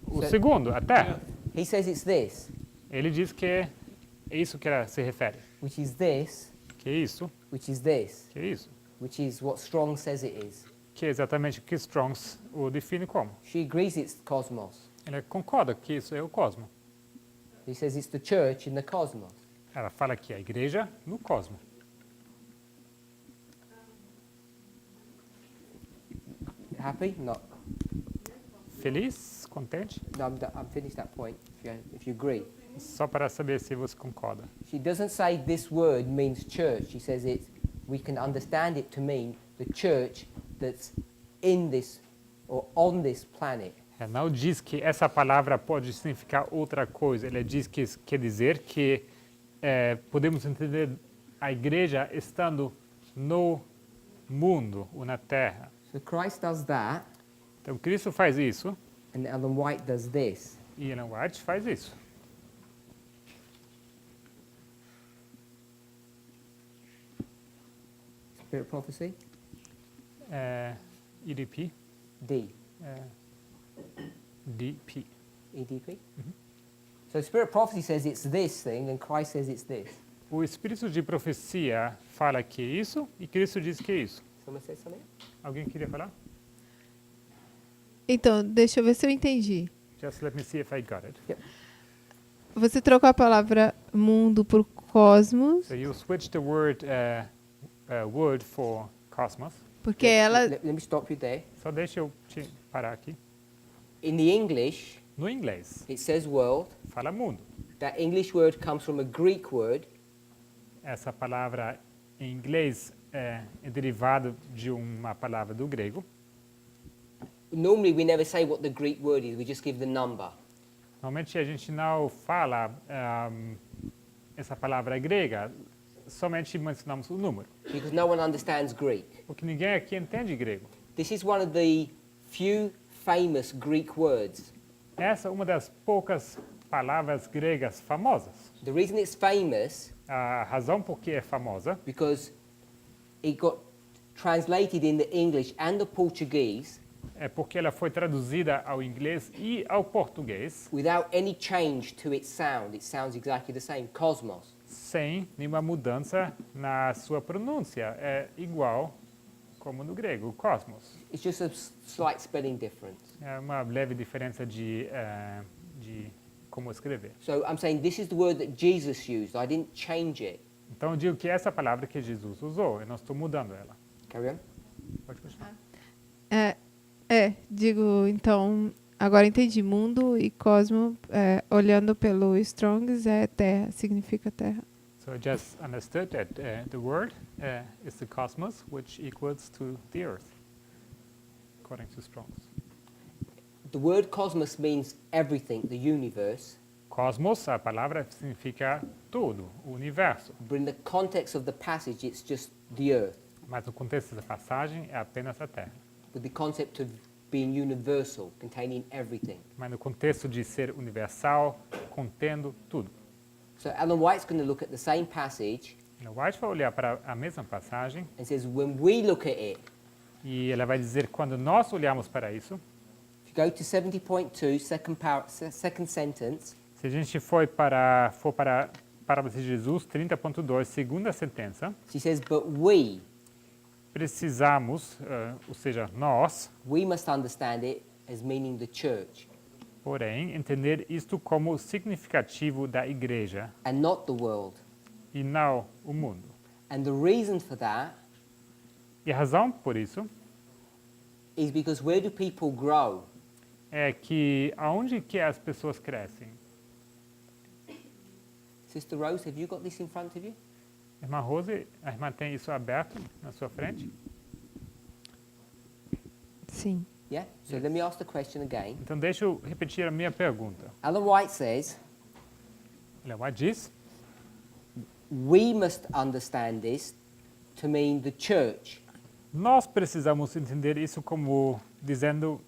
O So- segundo, a terra. He says it's this, Ele diz que é isso que ela se refere. which is this, Que é isso, which is this, que é isso. which is what Strong says it is. que é exatamente o que Strong's o define como. She agrees it's cosmos. Ela concorda que isso é o cosmo. He says it's the church in the cosmos. Ela fala que é a igreja no cosmo. Happy? Not. Feliz? Contente? No, I'm finished that point. If you agree. Só para saber se você concorda. She doesn't say this word means church. She says we can understand it to mean the church that's in this or on this planet. Ela não diz que essa palavra pode significar outra coisa. Ela diz que quer dizer que podemos entender a igreja estando no mundo ou na terra. So Christ does that, Então Cristo faz isso and Ellen White does this. e Ellen White faz isso. Spirit prophecy? EDP? D. DP. EDP? So spirit prophecy says it's this thing, and Christ says it's this. O espírito de profecia fala que é isso e Cristo diz que é isso. Someone say something? Alguém queria falar? Então, deixa eu ver se eu entendi. Just let me see if I got it. Você trocou a palavra mundo por cosmos, So you switch the word word for cosmos. porque ela... Let me stop you there. Só deixa eu te parar aqui. In the English, No inglês, it says world. fala mundo. That English word comes from a Greek word, Essa palavra em inglês é derivada de uma palavra do grego. normally we never say what the Greek word is, we just give the number. Normalmente a gente não fala essa palavra grega, somente mencionamos o número, Because no one understands Greek. porque ninguém aqui entende grego. This is one of the few famous Greek words. Essa é uma das poucas palavras gregas famosas. The reason it's famous, A razão por que é famosa because it got translated in the English and the Portuguese é porque ela foi traduzida ao inglês e ao português without any change to its sound. It sounds exactly the same, cosmos. sem nenhuma mudança na sua pronúncia. É igual como no grego, cosmos. It's just a slight spelling difference. É uma leve diferença de como escrever. So I'm saying this is the word that Jesus used. I didn't change it. Então eu digo que essa palavra que Jesus usou, eu não estou mudando ela. Carry on. Pode continuar. Digo, então, agora entendi. Mundo e cosmo, olhando pelo Strong's, é terra, significa terra. So I just understood that the word is the cosmos, which equals to the earth, according to Strong's. The word cosmos means everything, the universe, Cosmos, a palavra significa tudo, o universo. but in the context of the passage, it's just the earth, Mas no contexto da passagem é apenas a Terra. with the concept of being universal, containing everything. Mas no contexto de ser universal, contendo tudo. So Ellen White's going to look at the same passage O White vai olhar para a mesma passagem and says, when we look at it, e ela vai dizer quando nós olhamos para isso, if you go to 70.2, second sentence, se a gente for para a parábola de Jesus 30.2, segunda sentença, she says, but we precisamos, ou seja, nós, must understand it as meaning the church porém, entender isto como significativo da igreja and not the world. e não o mundo. And the reason for that E a razão por isso is because where do people grow? é que aonde que as pessoas crescem? Sister Rose, have you got this in front of you? Irmã Rose, a irmã tem isso aberto na sua frente? Sim. Yeah? So let me ask the question again. Então deixa eu repetir a minha pergunta. Ellen White says, Ellen White diz, we must understand this to mean the church. nós precisamos entender isso como dizendo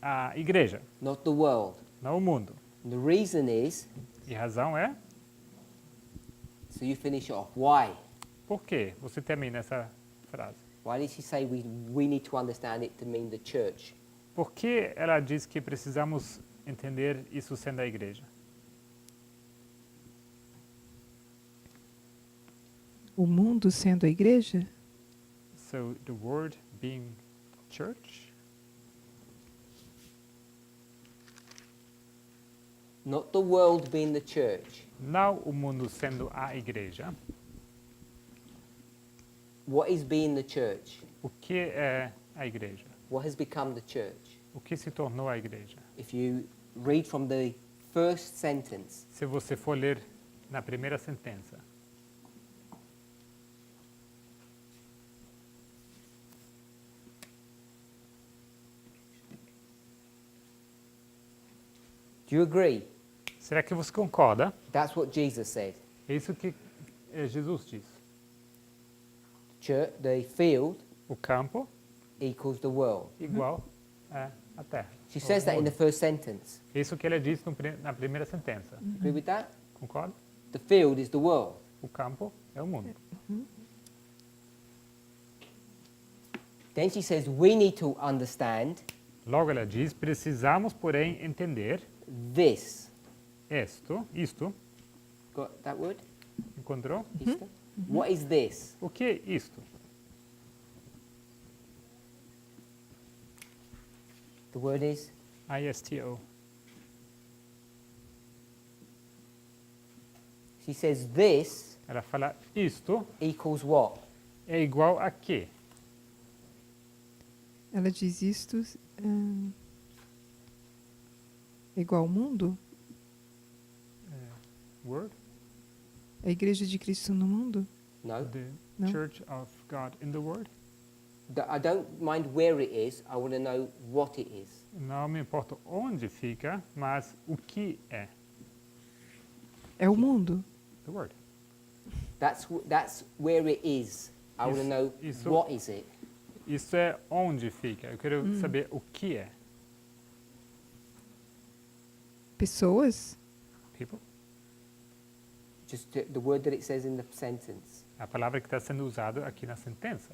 a igreja, Not the world. não o mundo. And the reason is, E a razão é, so you finish it off. Why? por quê? Você termina essa frase. Why did she say we need to understand it to mean the church? Por que ela diz que precisamos entender isso sendo a igreja? O mundo sendo a igreja? So the word being church. Not the world being the church. Não o mundo sendo a igreja. What is being the church? O que é a igreja? What has become the church? O que se tornou a igreja? If you read from the first sentence, Se você for ler na primeira sentença, do you agree? será que você concorda? That's what Jesus said. É isso que Jesus diz. Church, the field O campo equals the world. igual a terra. She says that in the first sentence. É isso que ela diz na primeira sentença. Agree with that? Concorda? The field is the world. O campo é o mundo. Then she says we need to understand Logo ela diz, precisamos, porém, entender this. isto, Got that word? encontrou? Easter? What is this? O que é isto? The word is ISTO. she says this Ela fala, isto equals what? é igual a quê? Ela diz isto é igual ao mundo? Word? A igreja de Cristo no mundo? No. The No. Church of God in the Word? I don't mind where it is. I want to know what it is. Não me importa onde fica, mas o que é? É o mundo. The Word. That's where it is. I want to know Isso- what is it. Isso é onde fica. Eu quero saber o que é. Pessoas? People? Just the word that it says in the sentence. A palavra que está sendo usada aqui na sentença.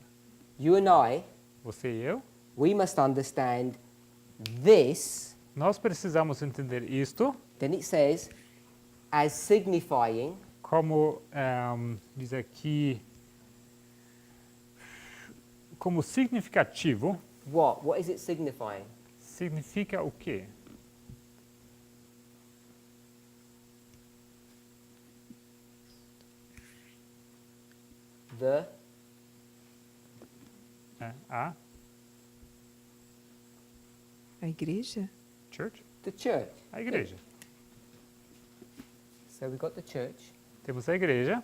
You and I, Você e eu, we must understand this. nós precisamos entender isto Then it says, as signifying como, diz aqui, como significativo. what? What is it signifying? Significa o quê? The A A igreja? church? church. A igreja. So we got the church. Temos a igreja.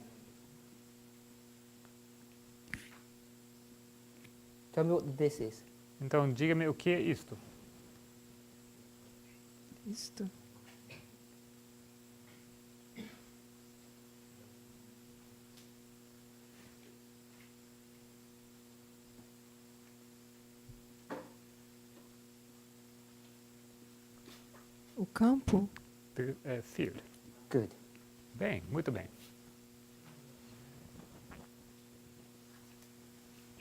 Tell me what this is. Então, diga-me o que é isto. Isto. O campo? The field. Good. Bem, muito bem.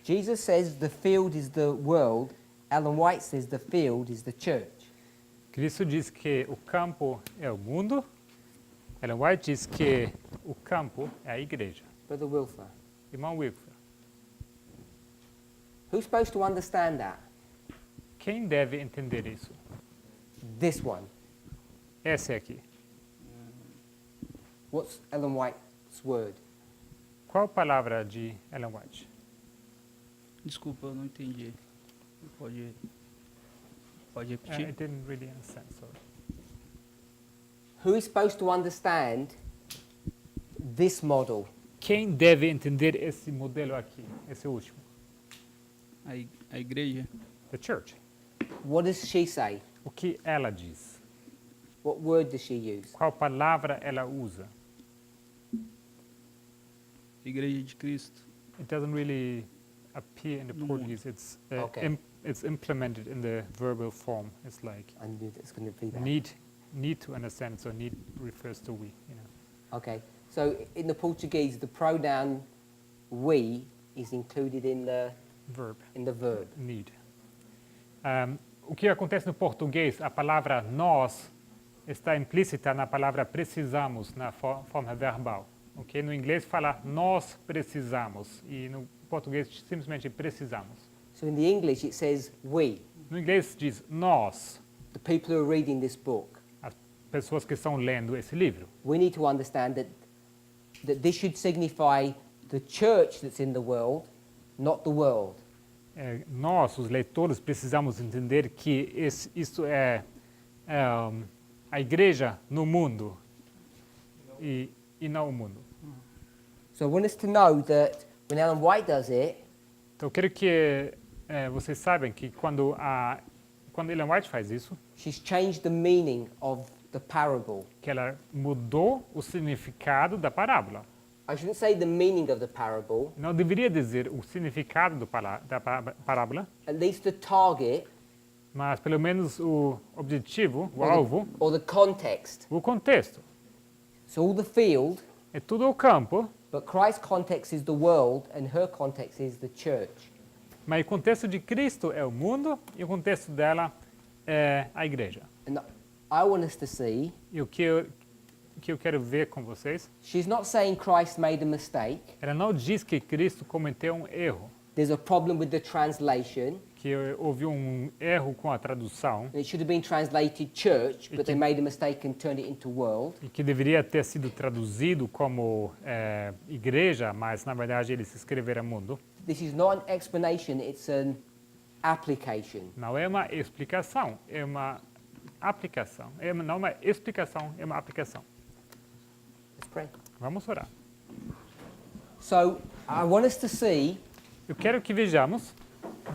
Jesus says the field is the world. Ellen White says the field is the church. Cristo diz que o campo é o mundo. Ellen White diz que o campo é a igreja. Brother Wilfer. Irmão Wilfer, Who's supposed to understand that? quem deve entender isso? This one. Essa é aqui. What's Ellen White's word? Qual palavra de Ellen White? Desculpa, eu não entendi. Pode I repetir? didn't really understand, sorry. Who is supposed to understand this model? Quem deve entender esse modelo aqui, esse último? A igreja? The church. What does she say? O que ela diz? What word does she use? Qual palavra ela usa? Igreja de Cristo. It doesn't really appear in the No. Portuguese. It's Okay. It's implemented in the verbal form. It's like I knew that's going to be that. need to understand. So need refers to we. You know. Okay. So in the Portuguese, the pronoun we is included in the Verb. verb. Need. O que acontece no português? A palavra nós está implícita na palavra precisamos, na forma verbal. Okay? No inglês fala nós precisamos e no português simplesmente precisamos. So in the English it says we, No inglês diz nós, the people who are reading this book. as pessoas que estão lendo esse livro. We need to understand that this should signify the church that's in the world, not the world. Nós, os leitores, precisamos entender que isso é a igreja no mundo e não o mundo. So I want us to know that when Ellen White does it, Então, eu quero que vocês saibam que quando Ellen White faz isso, she's changed the meaning of the parable. que ela mudou o significado da parábola. I shouldn't say the meaning of the parable, Não deveria dizer o significado da parábola, at least the target mas pelo menos o objetivo, o alvo, or the context. o contexto. So all the field, É tudo o campo, but Christ's context is the world and her context is the church. mas o contexto de Cristo é o mundo e o contexto dela é a igreja. And I want us to see, E o que eu quero ver com vocês, she's not saying Christ made a mistake. ela não diz que Cristo cometeu um erro, There's a problem with the translation, que houve um erro com a tradução and it should have been translated church, but they made a mistake and turned it into world. e que deveria ter sido traduzido como igreja, mas na verdade eles escreveram mundo. This is not an explanation, it's an application. Não é uma explicação, é uma aplicação. Não é uma explicação, é uma aplicação. Let's pray. Vamos orar. So I want us to see Eu quero que vejamos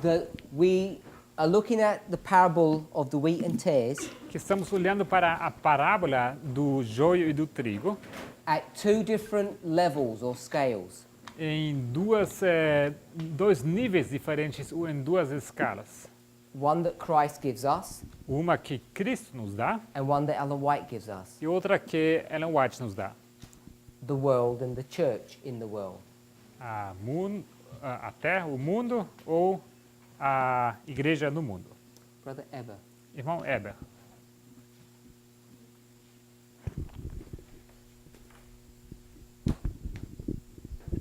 that we are looking at the parable of the wheat and tares que estamos olhando para a parábola do joio e do trigo at two different levels or scales. em dois níveis diferentes ou em duas escalas. One that Christ gives us Uma que Cristo nos dá and one that Ellen White gives us. e outra que Ellen White nos dá. The world and the church in the world. A terra, o mundo ou a igreja no mundo. Brother Eber. Irmão Eber.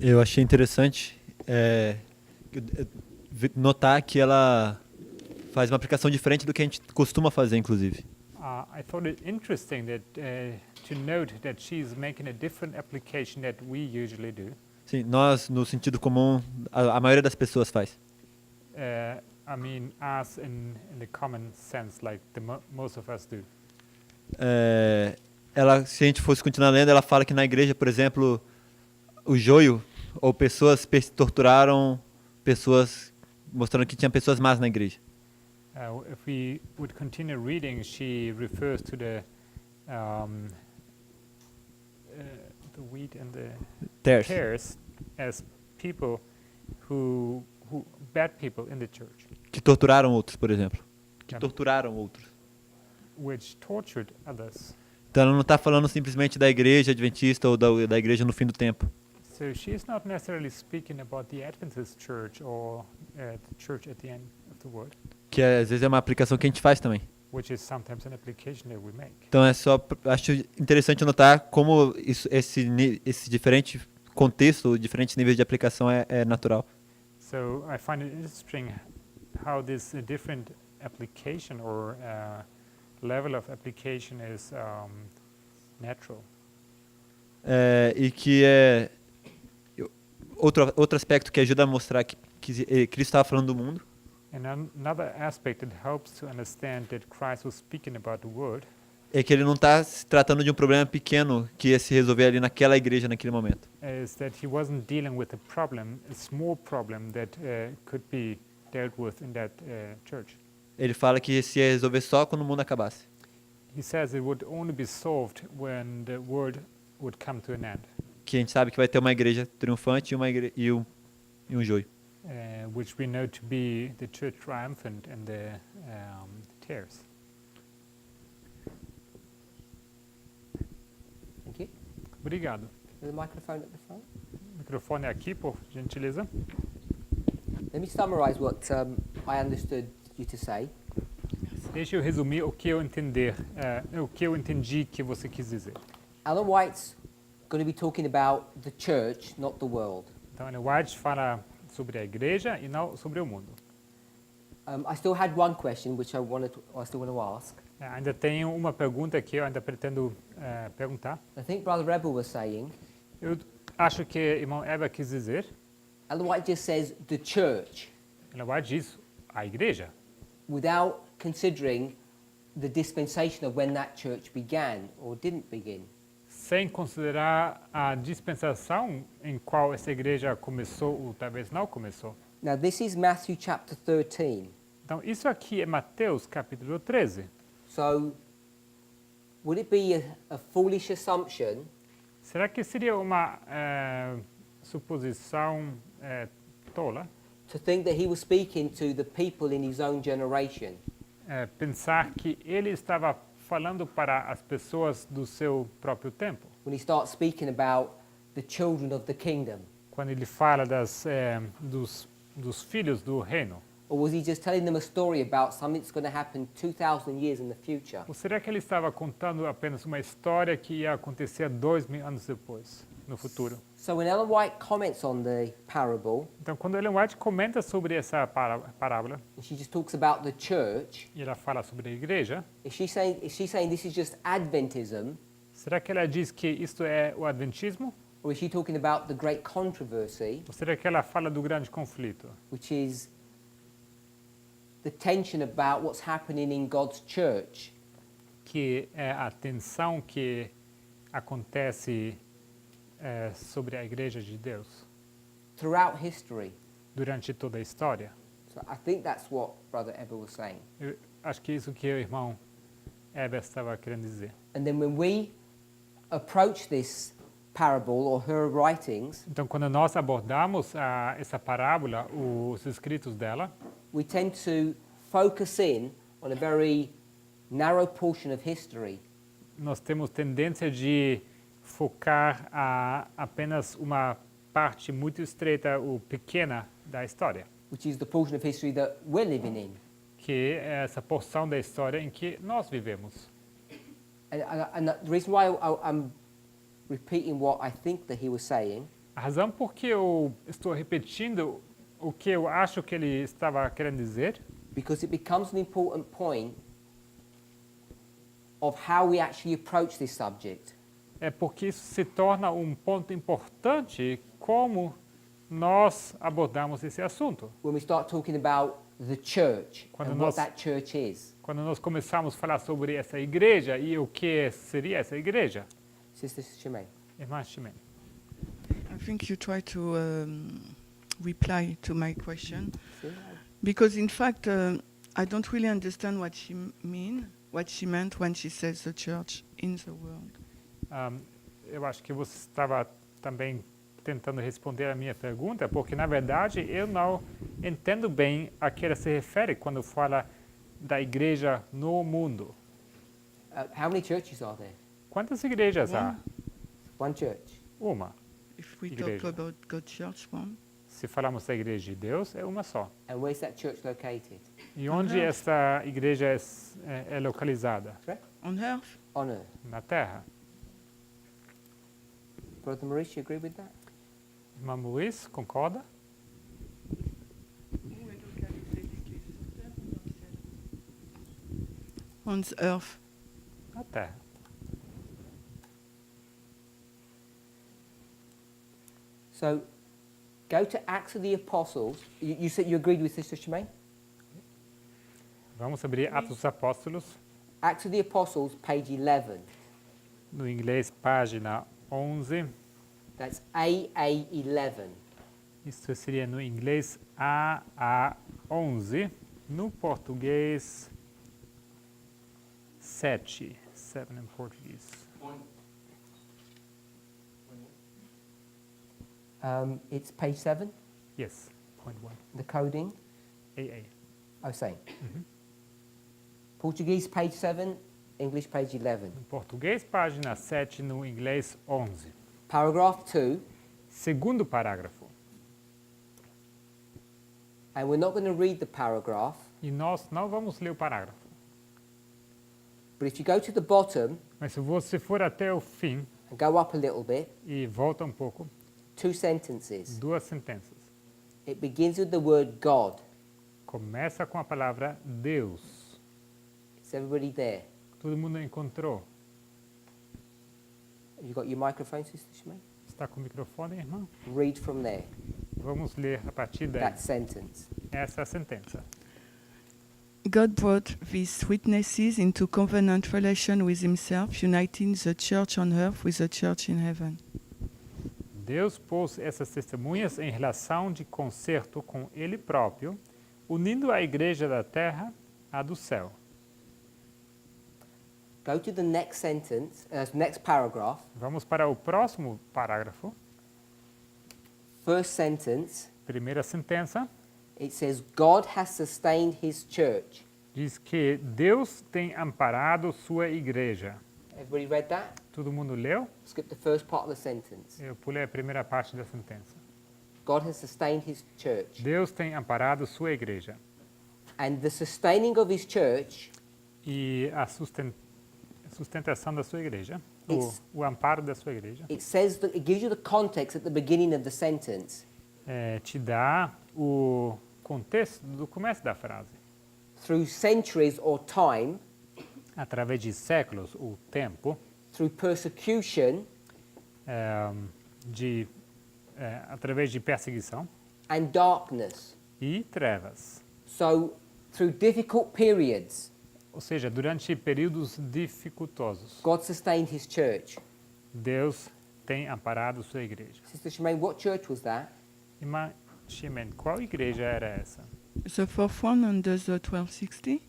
Eu achei interessante notar que ela faz uma aplicação diferente do que a gente costuma fazer, inclusive. I thought it interesting that to note that she's making a different application that we usually do. Sim, nós, no sentido comum, a maioria das pessoas faz. I mean, us in the common sense, like most of us do. Se a gente fosse continuar lendo, ela fala que na igreja, por exemplo, o joio, ou pessoas torturaram pessoas, mostrando que tinha pessoas más na igreja. If we would continue reading, she refers to the wheat and the tares as people who bad people in the church. Que torturaram outros, por exemplo. Que torturaram outros. Which tortured others. Então ela não está falando simplesmente da igreja adventista ou da igreja no fim do tempo. So she's not necessarily speaking about the Adventist church or the church at the end of the world. Que às vezes é uma aplicação que a gente faz também. Which is sometimes an application that we make. Então acho interessante notar como esse diferente contexto, diferentes níveis de aplicação é natural. So I find it interesting how this different application or level of application is natural. E que outro aspecto que ajuda a mostrar que Cristo estava falando do mundo. And another aspect that helps to understand that Christ was speaking about the word. É que ele não está se tratando de um problema pequeno que ia se resolver ali naquela igreja naquele momento. Is that he wasn't dealing with a small problem that could be dealt with in that church. Ele fala que se ia resolver só quando o mundo acabasse. He says it would only be solved when the word would come to an end. Que a gente sabe que vai ter uma igreja triunfante e um joio. Which we know to be the church triumphant and the tares. Thank you. Obrigado. There's a microphone at the front. Microfone aqui, por gentileza. Let me summarize what I understood you to say. Deixa eu resumir o que eu entendi que você quis dizer. Ellen White's going to be talking about the church, not the world. Então, Ellen White fala sobre a igreja e não sobre o mundo. I still had one question which I still want to ask. Ainda tenho uma pergunta que eu ainda pretendo perguntar. I think Brother Rebel was saying, Eu acho que o irmão Eva quis dizer, Ellen White just says the church, ela vai diz a igreja, without considering the dispensation of when that church began or didn't begin. sem considerar a dispensação em qual essa igreja começou ou talvez não começou. Now this is Matthew chapter 13. Então, isso aqui é Mateus capítulo 13. So would it be a foolish assumption Será que seria uma suposição tola to think that he was speaking to the people in his own generation? pensar que ele estava falando para as pessoas do seu próprio tempo? When he starts speaking about the children of the kingdom? Quando ele fala dos filhos do reino? Or was he just telling them a story about something that's going to happen 2,000 years in the future? Ou será que ele estava contando apenas uma história que ia acontecer 2.000 anos depois, no futuro? So when Ellen White comments on the parable, Então, quando Ellen White comenta sobre essa parábola, and she just talks about the church, e ela fala sobre a igreja, is she saying this is just Adventism, será que ela diz que isto é o adventismo? or is she talking about the great controversy, Ou será que ela fala do grande conflito? which is the tension about what's happening in God's church? Que é a tensão que acontece sobre a igreja de Deus Throughout history. durante toda a história. So I think that's what Brother Eber was saying. Eu acho que é isso que o irmão Eber estava querendo dizer. And then when we approach this parable or her writings, Então, quando nós abordamos essa parábola, os escritos dela, we tend to focus in on a very narrow portion of history. nós temos tendência de focar apenas uma parte muito estreita ou pequena da história, Which is the portion of history that we're living in. que é essa porção da história em que nós vivemos. And the reason why I'm repeating what I think that he was saying A razão por que eu estou repetindo o que eu acho que ele estava querendo dizer, because it becomes an important point of how we actually approach this subject. é porque isso se torna um ponto importante como nós abordamos esse assunto. When we start talking about the church Quando and nós- what that church is. Quando nós começamos a falar sobre essa igreja e o que seria essa igreja. Sister Shimei. Irmã Chimene. I think you try to reply to my question because, in fact, I don't really understand what she meant when she says the church in the world. Eu acho que você estava também tentando responder a minha pergunta, porque na verdade eu não entendo bem a que ela se refere quando fala da igreja no mundo. How many churches are there? Quantas igrejas há? One church. Uma. If we Igreja. talk about God's church, one. Se falamos da igreja de Deus, é uma só. And where's that church located? E onde essa igreja é localizada? On earth? On earth. Na terra. Brother Maurice, you agree with that? Irmã Luiz, concorda? On earth. Na terra. So, go to Acts of the Apostles. You said you agreed with Sister Shimei? Vamos abrir Atos dos Apóstolos, Acts of the Apostles, page 11. no inglês, página 11. That's AA11. Isso seria no inglês AA11. No português, 7. 7 em português. It's page 7, Yes, point 1. the coding. AA. Oh, same. Portuguese, page 7, English, page 11. No português, página 7, no inglês, 11. Paragraph 2, Segundo parágrafo. and we're not going to read the paragraph, E nós não vamos ler o parágrafo. but if you go to the bottom Mas se você for até o fim and go up a little bit, e volta um pouco, 2 sentences. 2 sentenças. It begins with the word God. Começa com a palavra Deus. Is everybody there? Todo mundo encontrou? Have you got your microphone, Sister Shemaine? Está com o microfone, irmão? Read from there, Vamos ler a partir daí. that sentence. Essa é a sentença. God brought these witnesses into covenant relation with himself, uniting the church on earth with the church in heaven. Deus pôs essas testemunhas em relação de concerto com Ele próprio, unindo a igreja da terra à do céu. Go to the next sentence, next paragraph. Vamos para o próximo parágrafo. First sentence, Primeira sentença it says, God has sustained his church. diz que Deus tem amparado sua igreja. Everybody read that? Todo mundo leu? Skip the first part of the sentence. Eu pulei a primeira parte da sentença. God has sustained his church. Deus tem amparado sua igreja. And the sustaining of his church, E a sustentação da sua igreja, It's- o amparo da sua igreja, it says that it gives you the context at the beginning of the sentence. te dá o contexto do começo da frase. Through centuries or time, Através de séculos, o tempo, through persecution através de perseguição and darkness. e trevas. So, through difficult periods, Ou seja, durante períodos dificultosos, God sustained his church. Deus tem amparado sua igreja. Sister Shemaine, what church was that? Irmã Ximen, qual igreja era essa? The fourth one under the 1260?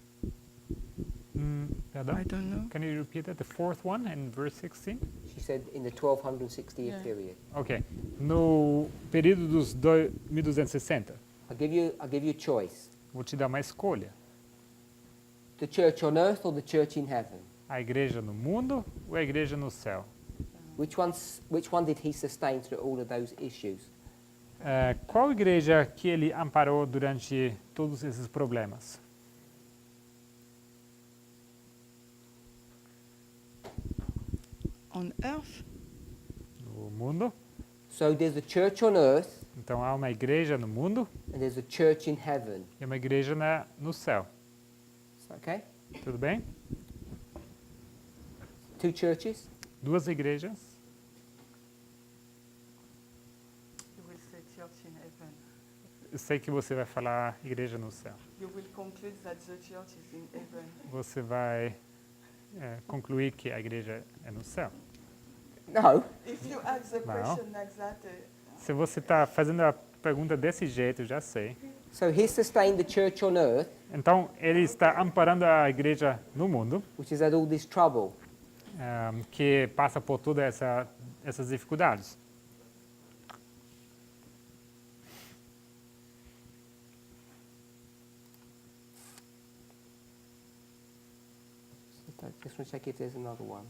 Perdão? I don't know. Can you repeat that? The fourth one in verse 16? She said in the 1260 year Yeah. period. Ok. No período dos 1260, I'll give you a choice. vou te dar uma escolha. The church on earth or the church in heaven? A igreja no mundo ou a igreja no céu? Which one did he sustain through all of those issues? Qual igreja que ele amparou durante todos esses problemas? On earth? No mundo. So there's a church on earth Então há uma igreja no mundo and there's a church in heaven. e uma igreja no céu. Okay? Tudo bem? Two churches. Duas igrejas. You will say church in heaven. Eu sei que você vai falar igreja no céu. You will conclude that the church is in heaven. Você vai concluir que a igreja é no céu. No. If you ask the No. question like that, Se você está fazendo a pergunta desse jeito, já sei. So he sustained the church on earth, Então, ele está amparando a igreja no mundo, which has had all this trouble. que passa por todas essas dificuldades. Just want to check if there's another one.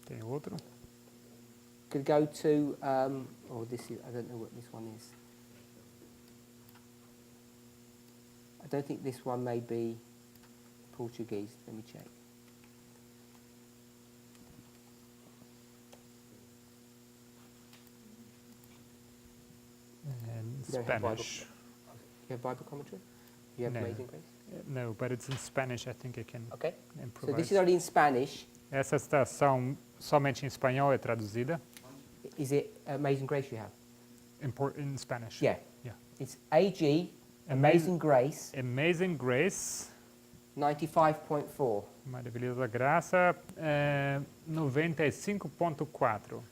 Tem outro? Could go to, this is, I don't know what this one is. I don't think this one may be Portuguese. Let me check. In You don't have Bible. Spanish. You have Bible commentary? You have No. Amazing Grace? No, but it's in Spanish. I think I can Okay. So improvise. this is only in Spanish. Essa estação somente em espanhol é traduzida. Is it Amazing Grace you have? In Spanish. Yeah. Yeah. It's AG, Amazing Grace, Amazing Grace, 95.4. Maravilhosa Graça, 95.4.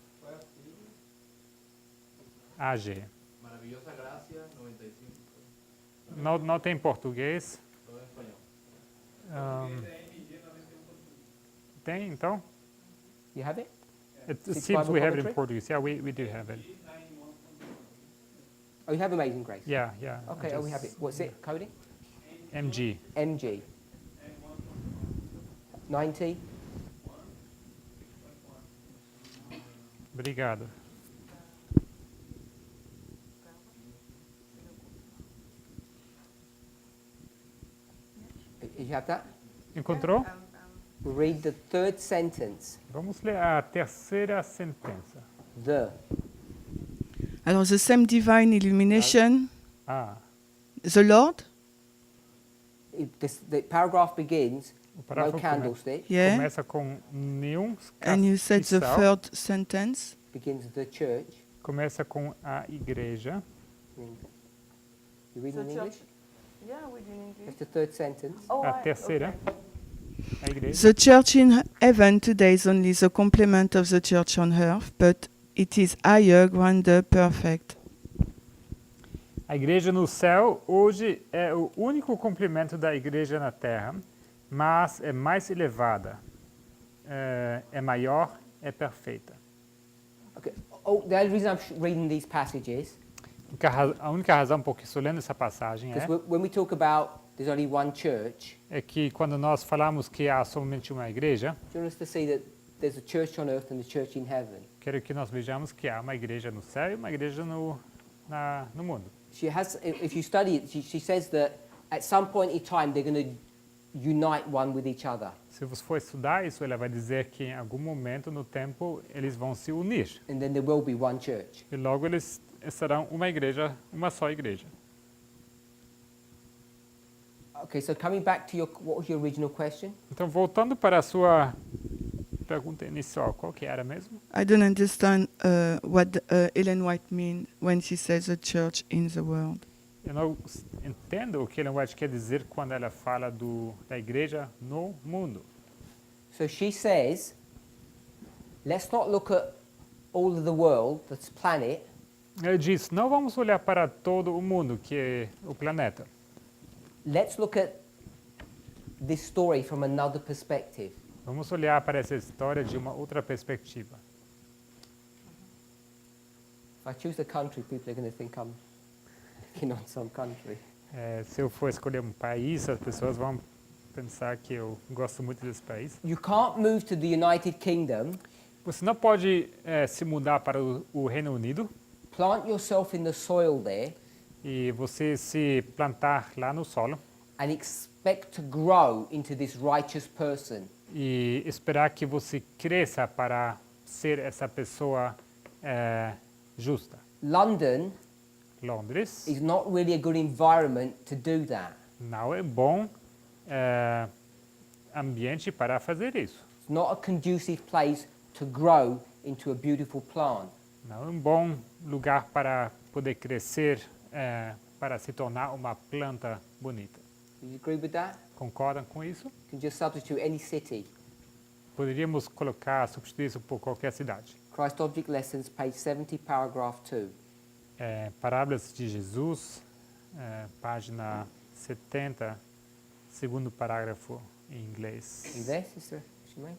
AG. Maravilhosa Graça, 95. Não tem português. Só em espanhol. Tem, então? You have it? It Six seems Bible we have it in commentary? Portuguese. Yeah, we do have it. Oh, you have Amazing Grace? Yeah, yeah. I Okay, we have it. just- What's it? Coding? MG. MG. 90. Obrigado. You have that? Encontrou? We'll read the third sentence. Vamos ler a terceira sentença. The. Alors, the same divine illumination The Lord? The paragraph begins, O no parágrafo candlestick, Yeah. começa com nenhum And you said the castiçal, third sentence. begins the church. começa com a igreja. You read in English? Yeah, we do in English. That's the third sentence. Oh, A terceira, a igreja. The church in heaven today is only the complement of the church on earth, but it is higher, grander, perfect. A igreja no céu hoje é o único complemento da igreja na terra, mas é mais elevada, é maior, é perfeita. Okay. Oh, the only reason I'm reading these passages A única razão por que estou lendo essa passagem because when we talk about there's only one church, é que quando nós falamos que há somente uma igreja, do you want us to see that there's a church on earth and a church in heaven? quero que nós vejamos que há uma igreja no céu e uma igreja no mundo. She has, if you study it, she says that at some point in time they're going to unite one with each other. Se você for estudar isso, ela vai dizer que em algum momento no tempo eles vão se unir. And then there will be one church. E logo eles serão uma igreja, uma só igreja. Okay, so coming back to what was your original question? Então, voltando para a sua pergunta inicial, qual que era mesmo? I don't understand what Ellen White means when she says a church in the world. Eu não entendo o que Ellen White quer dizer quando ela fala da igreja no mundo. So she says, let's not look at all of the world, this planet, Ela diz, não vamos olhar para todo o mundo, que é o planeta. let's look at this story from another perspective. Vamos olhar para essa história de uma outra perspectiva. If I choose a country, people are going to think I'm picking on some country. Se eu for escolher um país, as pessoas vão pensar que eu gosto muito desse país. You can't move to the United Kingdom, Você não pode se mudar para o Reino Unido plant yourself in the soil there, e você se plantar lá no solo and expect to grow into this righteous person. e esperar que você cresça para ser essa pessoa justa. London Londres is not really a good environment to do that. não é bom ambiente para fazer isso. It's not a conducive place to grow into a beautiful plant. Não é um bom lugar para poder crescer, para se tornar uma planta bonita. Do you agree with that? Concordam com isso? You can just substitute any city. Poderíamos substituir isso por qualquer cidade. Christ Object Lessons, page 70, paragraph 2. Parábolas de Jesus, página 70, segundo parágrafo em inglês. Are you there, Sister Shemaine?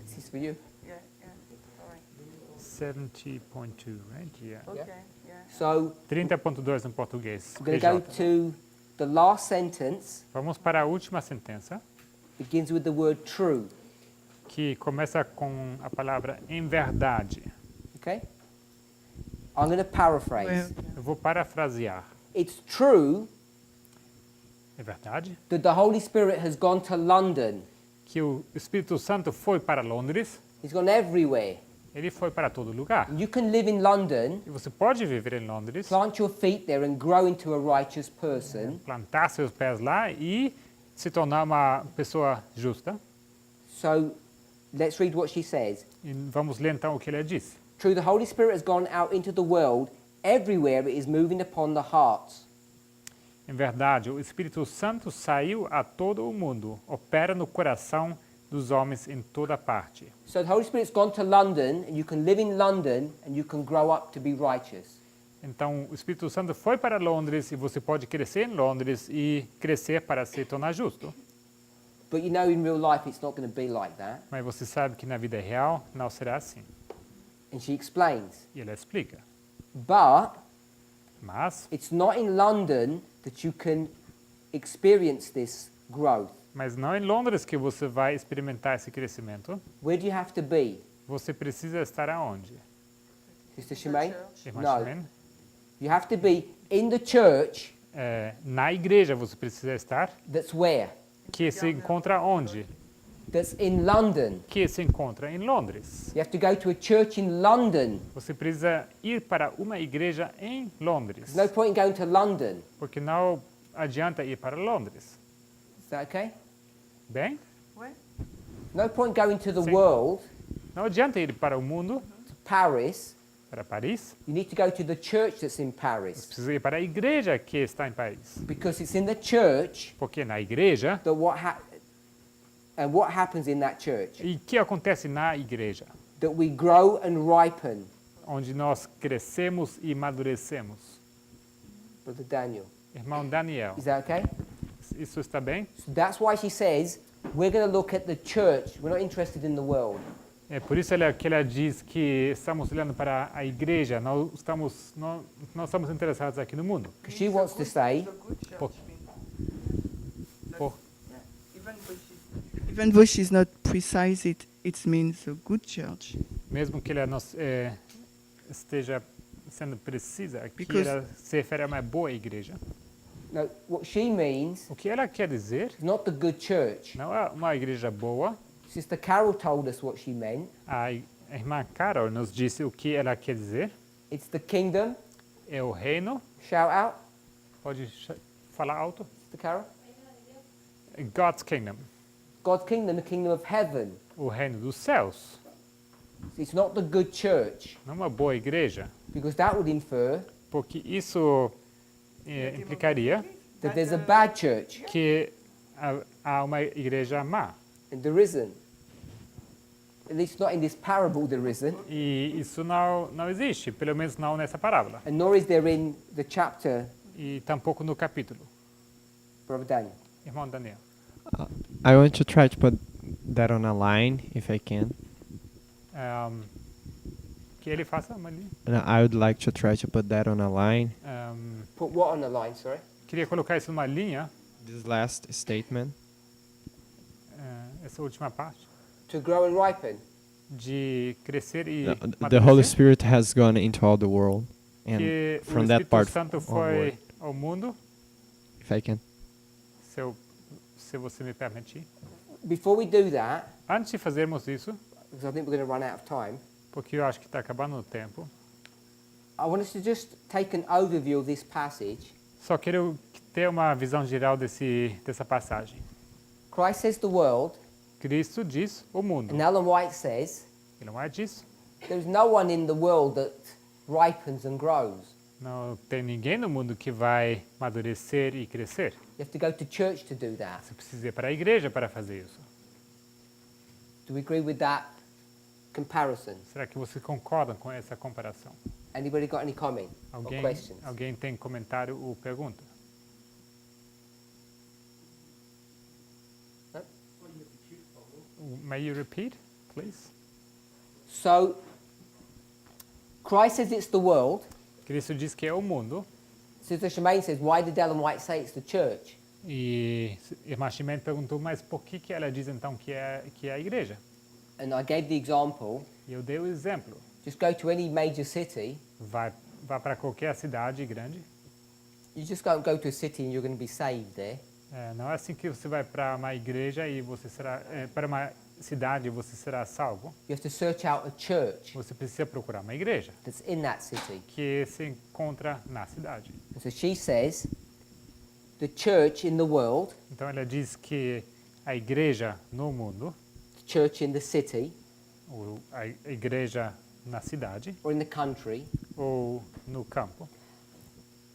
This is for you. Yeah, yeah. Sorry. 70.2, right? Yeah. Okay, yeah. So 30.2 em português. we're going to go PJ. to the last sentence, Vamos para a última sentença, begins with the word true. que começa com a palavra em verdade. Okay? I'm going to paraphrase. Eu vou parafrasear. It's true É verdade that the Holy Spirit has gone to London. que o Espírito Santo foi para Londres, He's gone everywhere. ele foi para todo lugar. You can live in London, E você pode viver em Londres, plant your feet there and grow into a righteous person. plantar seus pés lá e se tornar uma pessoa justa. So let's read what she says. E vamos ler então o que ele diz. True, the Holy Spirit has gone out into the world. Everywhere it is moving upon the hearts. Em verdade, o Espírito Santo saiu a todo o mundo, opera no coração dos homens em toda parte. So the Holy Spirit's gone to London, and you can live in London, and you can grow up to be righteous. Então, o Espírito Santo foi para Londres e você pode crescer em Londres e crescer para se tornar justo. But you know in real life it's not going to be like that. Mas você sabe que na vida real não será assim. And she explains. E ela explica. But Mas it's not in London that you can experience this growth. não é em Londres que você vai experimentar esse crescimento. Where do you have to be? Você precisa estar aonde? Sister Shemaine? Irmã No. Shemaine? You have to be in the church Na igreja você precisa estar, that's where? que se encontra onde? that's in London. que se encontra em Londres. You have to go to a church in London. Você precisa ir para uma igreja em Londres, There's no point in going to London. porque não adianta ir para Londres. Is that okay? Bem? Where? No point going to the Sim. world, Não adianta ir para o mundo, to Paris. para Paris. You need to go to the church that's in Você Paris. precisa ir para a igreja que está em Paris, Because it's in the church porque na igreja, that what happens in that church, e o que acontece na igreja? that we grow and ripen. Onde nós crescemos e amadurecemos. Brother Daniel, Irmão Daniel, is that okay? isso está bem? So that's why she says we're going to look at the church. We're not interested in the world. É por isso que ela diz que estamos olhando para a igreja, não estamos interessados aqui no mundo. Because she wants to say, The good church Por- means- por- Even though she's not precise, it means a good church. mesmo que ela não esteja sendo precisa, aqui Because- ela se refere a uma boa igreja. no, what she means O que ela quer dizer is not the good church. não é uma igreja boa. Sister Carol told us what she meant. A irmã Carol nos disse o que ela quer dizer. It's the kingdom. É o reino. Shout out, Pode falar alto. Sister Carol. God's kingdom. God's kingdom, the kingdom of heaven. O reino dos céus. It's not the good church, Não uma boa igreja. because that would infer Porque isso implicaria that there's a bad church, que há uma igreja má. and there isn't. At least not in this parable there isn't, E isso não existe, pelo menos não nessa parábola. and nor is there in the chapter, E tampouco no capítulo. Brother Daniel. Irmão Daniel. I want to try to put that on a line, if I can. Que ele faça uma linha. And I would like to try to put that on a line. Put what on the line, sorry? Queria colocar isso numa linha, This last statement. essa última parte, To grow and ripen. de crescer e The Holy amadurecer, Spirit has gone into all the world. And que o from that Espírito part Santo onward, foi ao mundo, if I can. se você me permitir. Before we do that, Antes de fazermos isso, because I think we're going to run out of time, porque eu acho que está acabando o tempo, I want us to just take an overview of this passage. só quero ter uma visão geral dessa passagem. Christ says the world, Cristo diz o mundo. and Ellen White says Ele não é disso. there's no one in the world that ripens and grows. Não tem ninguém no mundo que vai amadurecer e crescer. You have to go to church to do that. Você precisa ir para a igreja para fazer isso. Do we agree with that comparison? Será que vocês concordam com essa comparação? Anybody got any comment or questions? Alguém tem comentário ou pergunta? May you repeat, please? So, Christ says it's the world. Cristo diz que é o mundo. Sister Shemaine says, why did Ellen White say it's the church? E irmã Chimene perguntou, mas por que ela diz então que é a igreja? And I gave the example. E eu dei o exemplo. Just go to any major city. Vá para qualquer cidade grande. You just don't go to a city and you're going to be saved there. Não é assim que você vai para uma igreja e você será para uma cidade e você será salvo. You have to search out a church Você precisa procurar uma igreja that's in that city. que se encontra na cidade. And so she says, the church in the world, Então ela diz que a igreja no mundo, the church in the city, ou a igreja na cidade or in the country, ou no campo,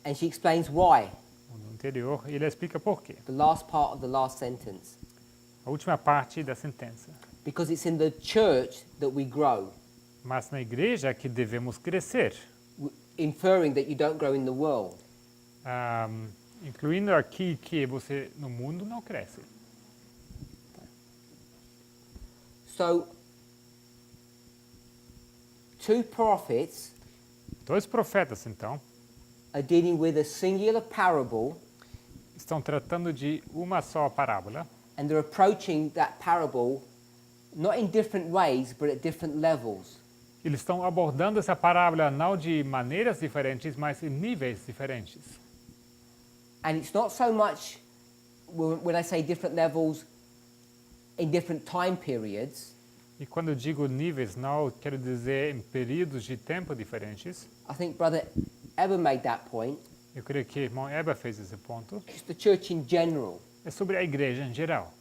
and she explains why. ou no interior, e ele explica por quê. The last part of the last sentence. A última parte da sentença. Because it's in the church that we grow, Mas na igreja que devemos crescer, inferring that you don't grow in the world. incluindo aqui que você no mundo não cresce. So, two prophets Dois profetas, então, are dealing with a singular parable, estão tratando de uma só parábola, and they're approaching that parable not in different ways, but at different levels. eles estão abordando essa parábola não de maneiras diferentes, mas em níveis diferentes. And it's not so much, when I say different levels, in different time periods, E quando eu digo níveis, não quero dizer em períodos de tempo diferentes. I think Brother Eber made that point. Eu creio que o irmão Eba fez esse ponto. Just the church in general É sobre a igreja em geral.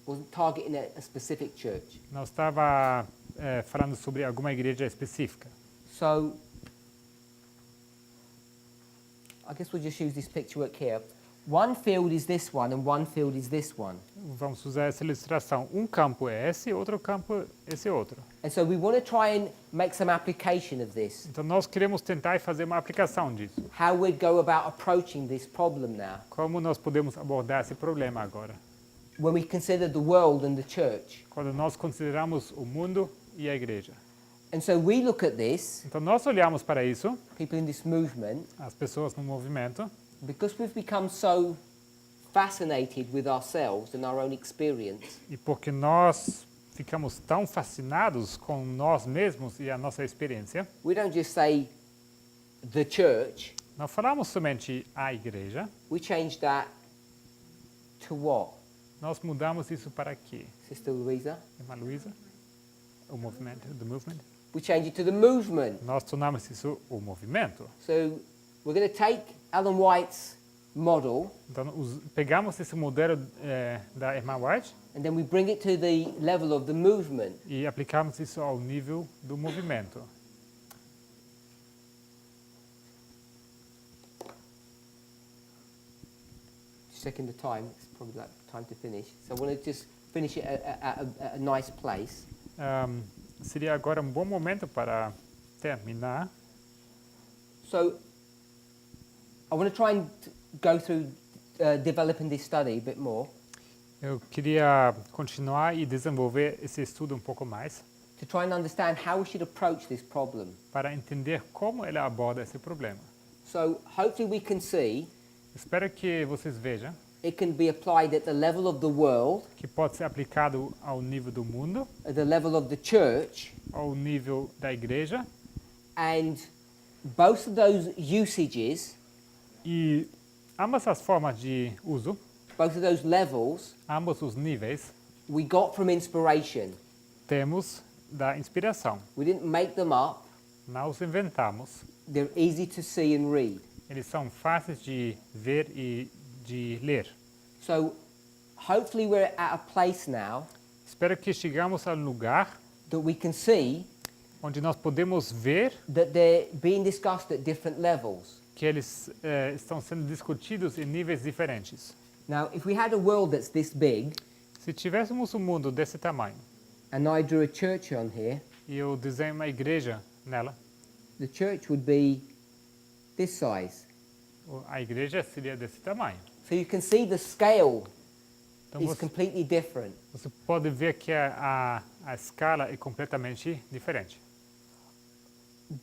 wasn't targeting a specific church. Não estava falando sobre alguma igreja específica. So, I guess we'll just use this picture work here. One field is this one and one field is this one. Vamos usar essa ilustração. Um campo é esse, outro campo é esse outro. And so we want to try and make some application of this. Então nós queremos tentar fazer uma aplicação disso. How we'd go about approaching this problem now. Como nós podemos abordar esse problema agora? When we consider the world and the church. Quando nós consideramos o mundo e a igreja. And so we look at this, Então nós olhamos para isso, people in this movement, as pessoas no movimento, because we've become so fascinated with ourselves and our own experience, e porque nós ficamos tão fascinados com nós mesmos e a nossa experiência, we don't just say the church, não falamos somente a igreja, we change that to what? nós mudamos isso para quê? Sister Louisa? Irmã Luísa? O movimento, the movement? We change it to the movement. Nós tornamos isso o movimento. So we're going to take Ellen White's model Então, pegamos esse modelo da irmã White and then we bring it to the level of the movement. e aplicamos isso ao nível do movimento. Just checking the time, it's probably like time to finish. So I want to just finish it at a nice place. Seria agora um bom momento para terminar. So I want to try and go through developing this study a bit more Eu queria continuar e desenvolver esse estudo um pouco mais to try and understand how we should approach this problem. para entender como ele aborda esse problema. So hopefully we can see Espero que vocês vejam it can be applied at the level of the world, que pode ser aplicado ao nível do mundo, at the level of the church, ao nível da igreja, and both of those usages, e ambas as formas de uso, both of those levels, ambos os níveis, we got from inspiration. temos da inspiração. We didn't make them up. Não os inventamos. They're easy to see and read. Eles são fáceis de ver e de ler. So hopefully we're at a place now Espero que chegamos a um lugar that we can see onde nós podemos ver that they're being discussed at different levels. que eles estão sendo discutidos em níveis diferentes. Now, if we had a world that's this big, Se tivéssemos um mundo desse tamanho and I drew a church on here, e eu desenho uma igreja nela, the church would be this size. a igreja seria desse tamanho. So you can see the scale Então is completely different. você pode ver que a escala é completamente diferente.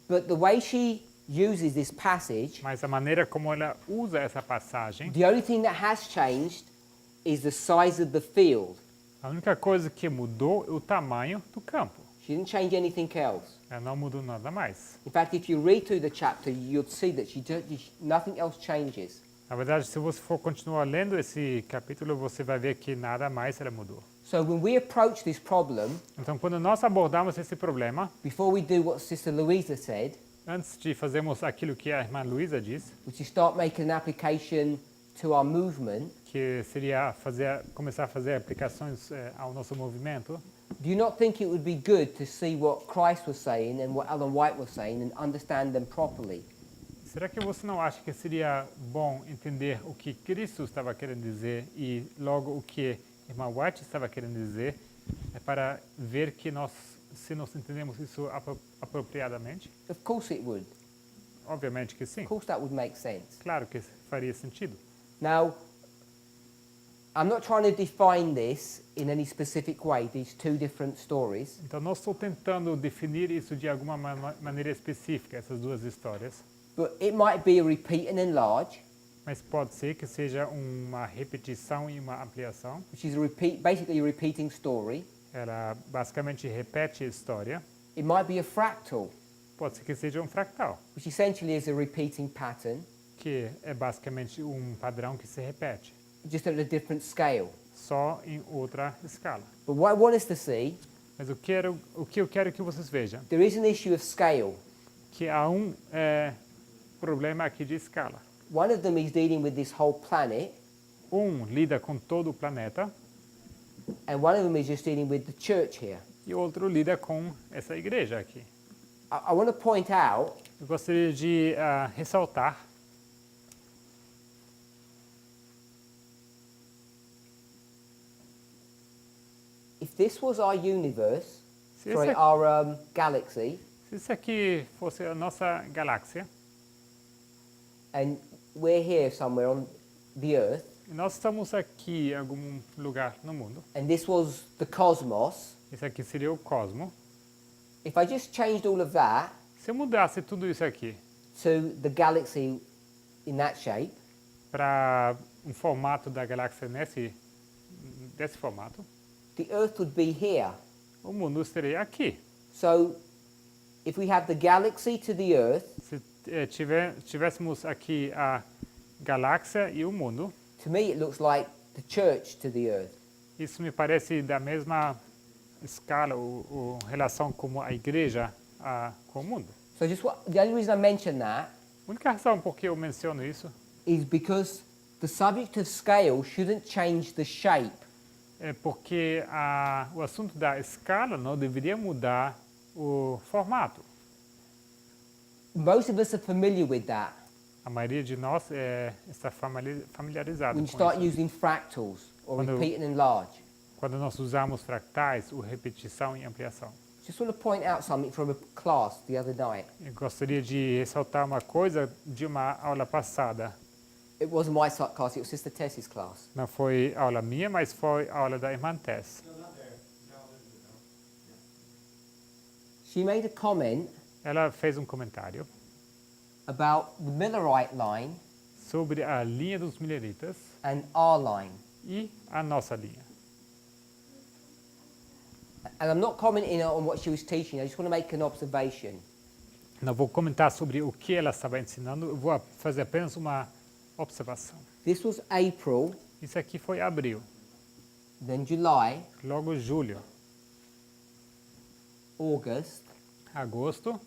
But the way she uses this passage, Mas a maneira como ela usa essa passagem, the only thing that has changed is the size of the field. a única coisa que mudou é o tamanho do campo. She didn't change anything else. Ela não mudou nada mais. In fact, if you read through the chapter, you'll see that nothing else changes. Na verdade, se você for continuar lendo esse capítulo, você vai ver que nada mais ela mudou. So when we approach this problem, Então, quando nós abordamos esse problema, before we do what Sister Louisa said, antes de fazermos aquilo que a irmã Luísa disse, which is start making an application to our movement, que seria começar a fazer aplicações ao nosso movimento, do you not think it would be good to see what Christ was saying and what Ellen White was saying and understand them properly? será que você não acha que seria bom entender o que Cristo estava querendo dizer e logo o que a irmã White estava querendo dizer, para ver que se nós entendemos isso apropriadamente? Of course it would. Obviamente que sim. Of course that would make sense. Claro que faria sentido. Now, I'm not trying to define this in any specific way, these two different stories, Então, não estou tentando definir isso de alguma maneira específica, essas duas histórias, but it might be a repeat and enlarge, mas pode ser que seja uma repetição e uma ampliação. which is basically a repeating story. Ela basicamente repete a história. It might be a fractal, Pode ser que seja um fractal, which essentially is a repeating pattern, que é basicamente um padrão que se repete, just at a different scale. só em outra escala. But what I want us to see, Mas o que eu quero que vocês vejam, there is an issue of scale. que há problema aqui de escala. One of them is dealing with this whole planet, Lida com todo o planeta and one of them is just dealing with the church here. e o outro lida com essa igreja aqui. I want to point out Eu gostaria de ressaltar if this was our universe, se sorry, esse, our galaxy, se isso aqui fosse a nossa galáxia, and we're here somewhere on the Earth, e nós estamos aqui em algum lugar no mundo, and this was the cosmos, esse aqui seria o cosmo. if I just changed all of that Se eu mudasse tudo isso aqui to the galaxy in that shape, para formato da galáxia desse formato, the Earth would be here. o mundo estaria aqui. So, if we have the galaxy to the Earth, Se tivéssemos aqui a galáxia e o mundo, to me it looks like the church to the Earth. isso me parece da mesma escala ou relação como a igreja com o mundo. So, the only reason I mention that A única razão por que eu menciono isso is because the subject of scale shouldn't change the shape. é porque o assunto da escala não deveria mudar o formato. Most of us are familiar with that. A maioria de nós está familiarizado When you com start isso. using fractals or Quando- repeat and enlarge. Quando nós usamos fractais, ou repetição e ampliação. Just want to point out something from a class the other night. Eu gostaria de ressaltar uma coisa de uma aula passada. It wasn't my class, it was Sister Tess's class. Não foi aula minha, mas foi aula da irmã Tess. She made a comment Ela fez um comentário about the Millerite line sobre a linha dos mileritas and our line. e a nossa linha. And I'm not commenting on what she was teaching, I just want to make an observation. Não vou comentar sobre o que ela estava ensinando, eu vou fazer apenas uma observação. This was April, Isso aqui foi abril, then July, logo julho, August, agosto,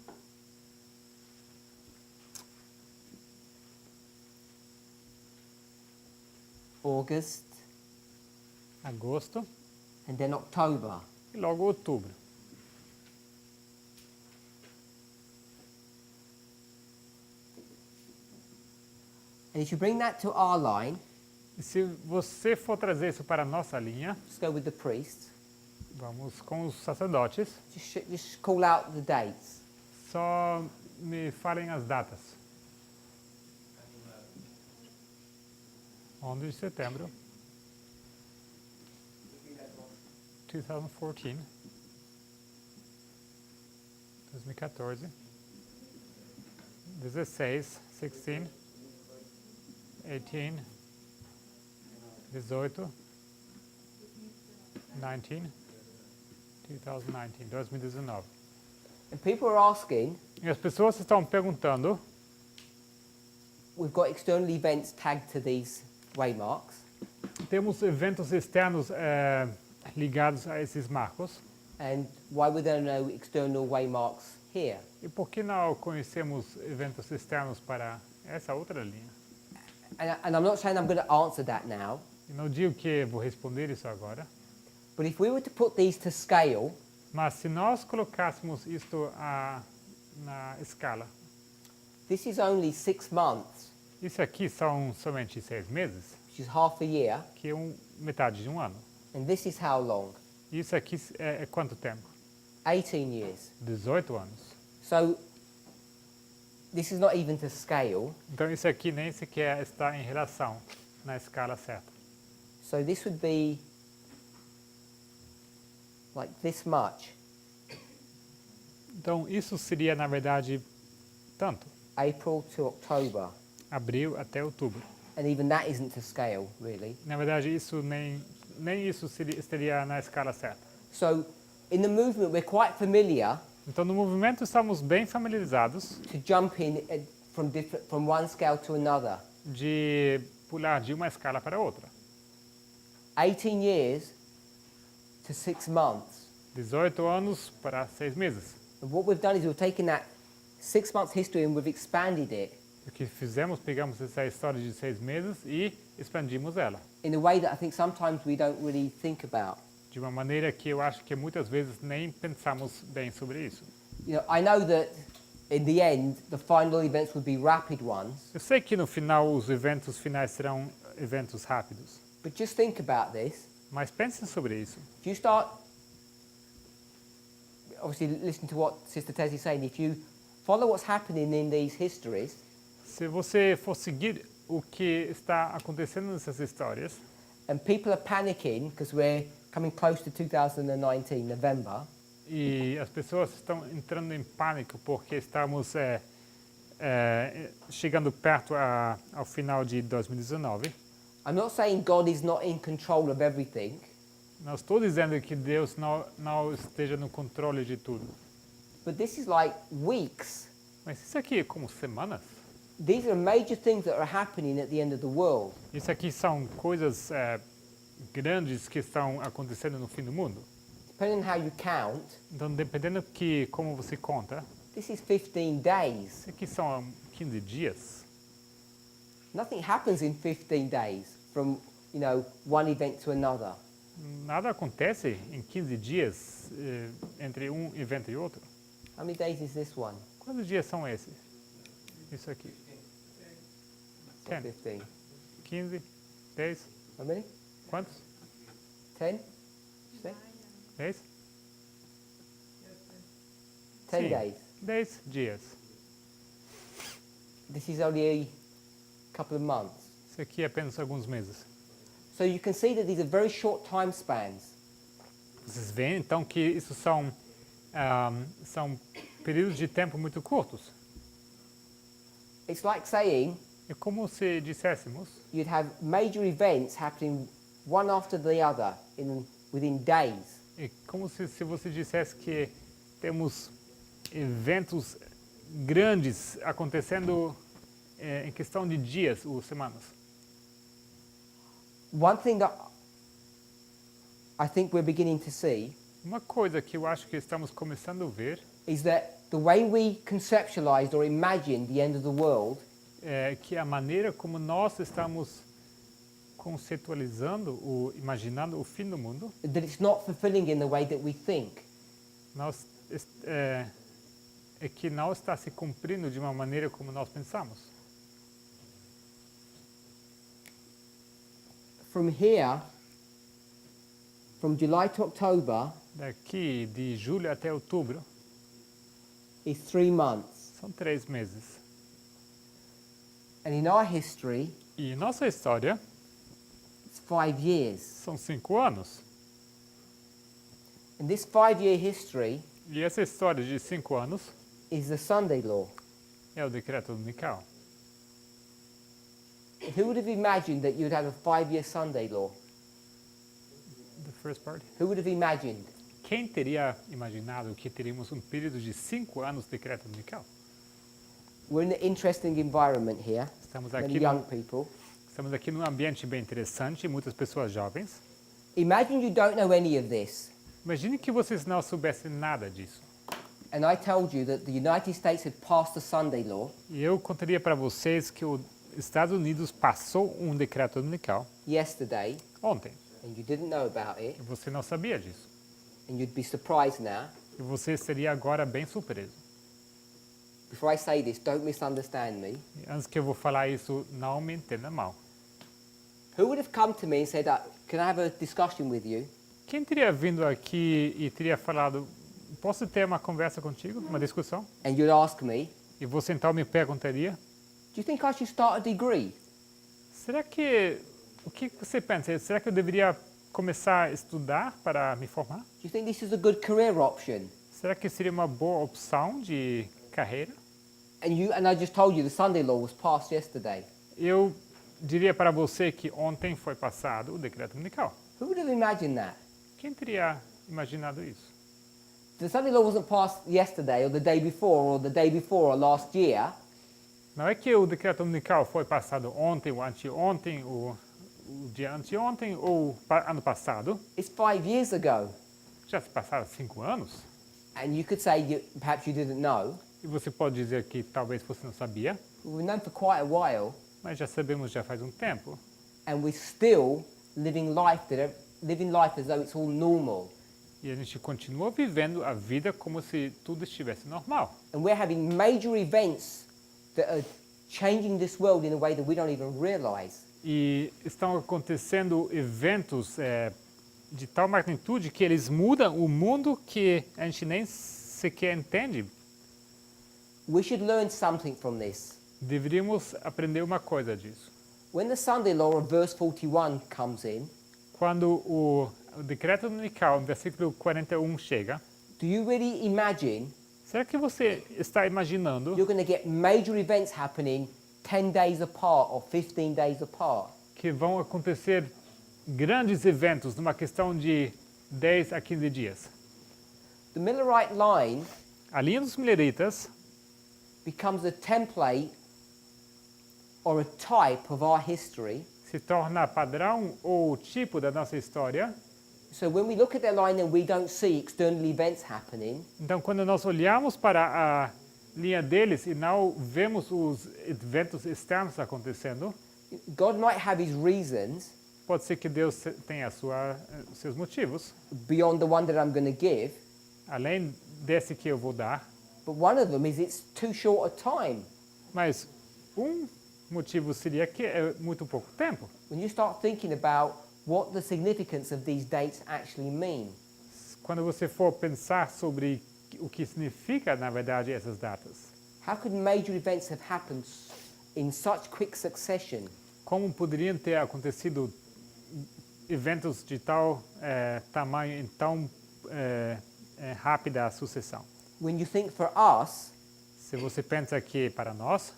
August, agosto and then October. e logo outubro. And if you bring that to our line, E se você for trazer isso para a nossa linha, let's go with the priests, vamos com os sacerdotes, just call out the dates. só me falem as datas. 11 de setembro, 2014, 2014, 16, 18, 18, 18, 19, 2019. And people are asking, E as pessoas estão perguntando, we've got external events tagged to these waymarks. temos eventos externos ligados a esses marcos, And why were there no external waymarks here? e por que não conhecemos eventos externos para essa outra linha? And I'm not saying I'm going to answer that now, E não digo que vou responder isso agora, but if we were to put these to scale, mas se nós colocássemos isto na escala, this is only 6 months, isso aqui são somente 6 meses, which is half a year, que é metade de um ano. and this is how long? Isso aqui é quanto tempo? 18 years. 18 anos. So this is not even to scale. Então isso aqui nem sequer está em relação na escala certa. So this would be like this much, Então isso seria, na verdade, tanto. April to October. Abril até outubro. And even that isn't to scale, really. Na verdade, isso nem isso estaria na escala certa. So in the movement, we're quite familiar Então, no movimento, estamos bem familiarizados to jump in from one scale to another. de pular de uma escala para outra. 18 years to 6 months. 18 anos para 6 meses. And what we've done is we've taken that 6 months history and we've expanded it O que fizemos, pegamos essa história de 6 meses e expandimos ela. in a way that I think sometimes we don't really think about. De uma maneira que eu acho que muitas vezes nem pensamos bem sobre isso. You know, I know that in the end, the final events would be rapid ones, Eu sei que no final os eventos finais serão eventos rápidos, but just think about this. mas pensem sobre isso. If you start, obviously, listen to what Sister Tess is saying. If you follow what's happening in these histories, Se você for seguir o que está acontecendo nessas histórias, and people are panicking because we're coming close to 2019, November, e as pessoas estão entrando em pânico porque estamos chegando perto ao final de 2019. I'm not saying God is not in control of everything, Não estou dizendo que Deus não esteja no controle de tudo, but this is like weeks. mas isso aqui é como semanas. These are major things that are happening at the end of the world. Isso aqui são coisas grandes que estão acontecendo no fim do mundo. Depending on how you count, Então, dependendo que como você conta, this is 15 days. isso aqui são 15 dias. Nothing happens in 15 days from, you know, one event to another. Nada acontece em 15 dias entre um evento e outro. How many days is this one? Quantos dias são esses? Isso aqui. It's not 15. 15, 10, How many? quantos? 10? Did you say? 10? 10 Sim. days. 10 dias. This is only a couple of months. Isso aqui é apenas alguns meses. So you can see that these are very short time spans. Vocês veem então que isso são períodos de tempo muito curtos. It's like saying É como se disséssemos you'd have major events happening one after the other within days. É como se você dissesse que temos eventos grandes acontecendo em questão de dias ou semanas. One thing that I think we're beginning to see Uma coisa que eu acho que estamos começando a ver is that the way we conceptualized or imagined the end of the world é que a maneira como nós estamos conceitualizando ou imaginando o fim do mundo, that it's not fulfilling in the way that we think. é que não está se cumprindo de uma maneira como nós pensamos. From here, from July to October, Daqui de julho até outubro is 3 months. são 3 meses. And in our history, E nossa história it's 5 years. são 5 anos. And this 5-year history E essa história de 5 anos is the Sunday law. é o decreto dominical. Who would have imagined that you'd have a 5-year Sunday law? The first part. Who would have imagined? Quem teria imaginado que teríamos um período de 5 anos de decreto dominical? We're in an interesting environment here. Estamos Many aqui, young people. estamos aqui num ambiente bem interessante, muitas pessoas jovens. Imagine you don't know any of this, Imagine que vocês não soubessem nada disso. and I told you that the United States had passed the Sunday law E eu contaria para vocês que os Estados Unidos passou um decreto dominical yesterday, ontem. and you didn't know about it, E você não sabia disso. and you'd be surprised now. E você seria agora bem surpreso. Before I say this, don't misunderstand me. E antes que eu vou falar isso, não me entenda mal. Who would have come to me and said, can I have a discussion with you? Quem teria vindo aqui e teria falado, posso ter uma conversa contigo, uma discussão? And you'd ask me, E você então me perguntaria, do you think I should start a degree? será que, o que você pensa? Será que eu deveria começar a estudar para me formar? Do you think this is a good career option? Será que seria uma boa opção de carreira? And I just told you the Sunday law was passed yesterday. Eu diria para você que ontem foi passado o decreto dominical. Who would have imagined that? Quem teria imaginado isso? The Sunday law wasn't passed yesterday or the day before or last year. Não é que o decreto dominical foi passado ontem ou anteontem ou o dia anteontem ou ano passado. It's 5 years ago. Já se passaram 5 anos. And you could say perhaps you didn't know. E você pode dizer que talvez você não sabia. We've known for quite a while. Mas já sabemos já faz um tempo. And we're still living life as though it's all normal. E a gente continua vivendo a vida como se tudo estivesse normal. And we're having major events that are changing this world in a way that we don't even realize. E estão acontecendo eventos de tal magnitude que eles mudam o mundo que a gente nem sequer entende. We should learn something from this. Deveríamos aprender uma coisa disso. When the Sunday law of verse 41 comes in, quando o decreto dominical, versículo 41 chega, do you really imagine será que você está imaginando you're going to get major events happening 10 days apart or 15 days apart? Que vão acontecer grandes eventos numa questão de 10 a 15 dias? The Millerite line, a linha dos mileritas, becomes a template or a type of our history. Se torna padrão ou tipo da nossa história. So when we look at their line and we don't see external events happening, então quando nós olhamos para a linha deles e não vemos os eventos externos acontecendo, God might have his reasons. Pode ser que Deus tenha seus motivos. Beyond the one that I'm going to give. Além desse que eu vou dar. But one of them is it's too short a time. Mas motivo seria que é muito pouco tempo. When you start thinking about what the significance of these dates actually mean. Quando você for pensar sobre o que significa na verdade essas datas. How could major events have happened in such quick succession? Como poderiam ter acontecido eventos de tal tamanho em tão rápida sucessão? When you think for us, se você pensa que para nós,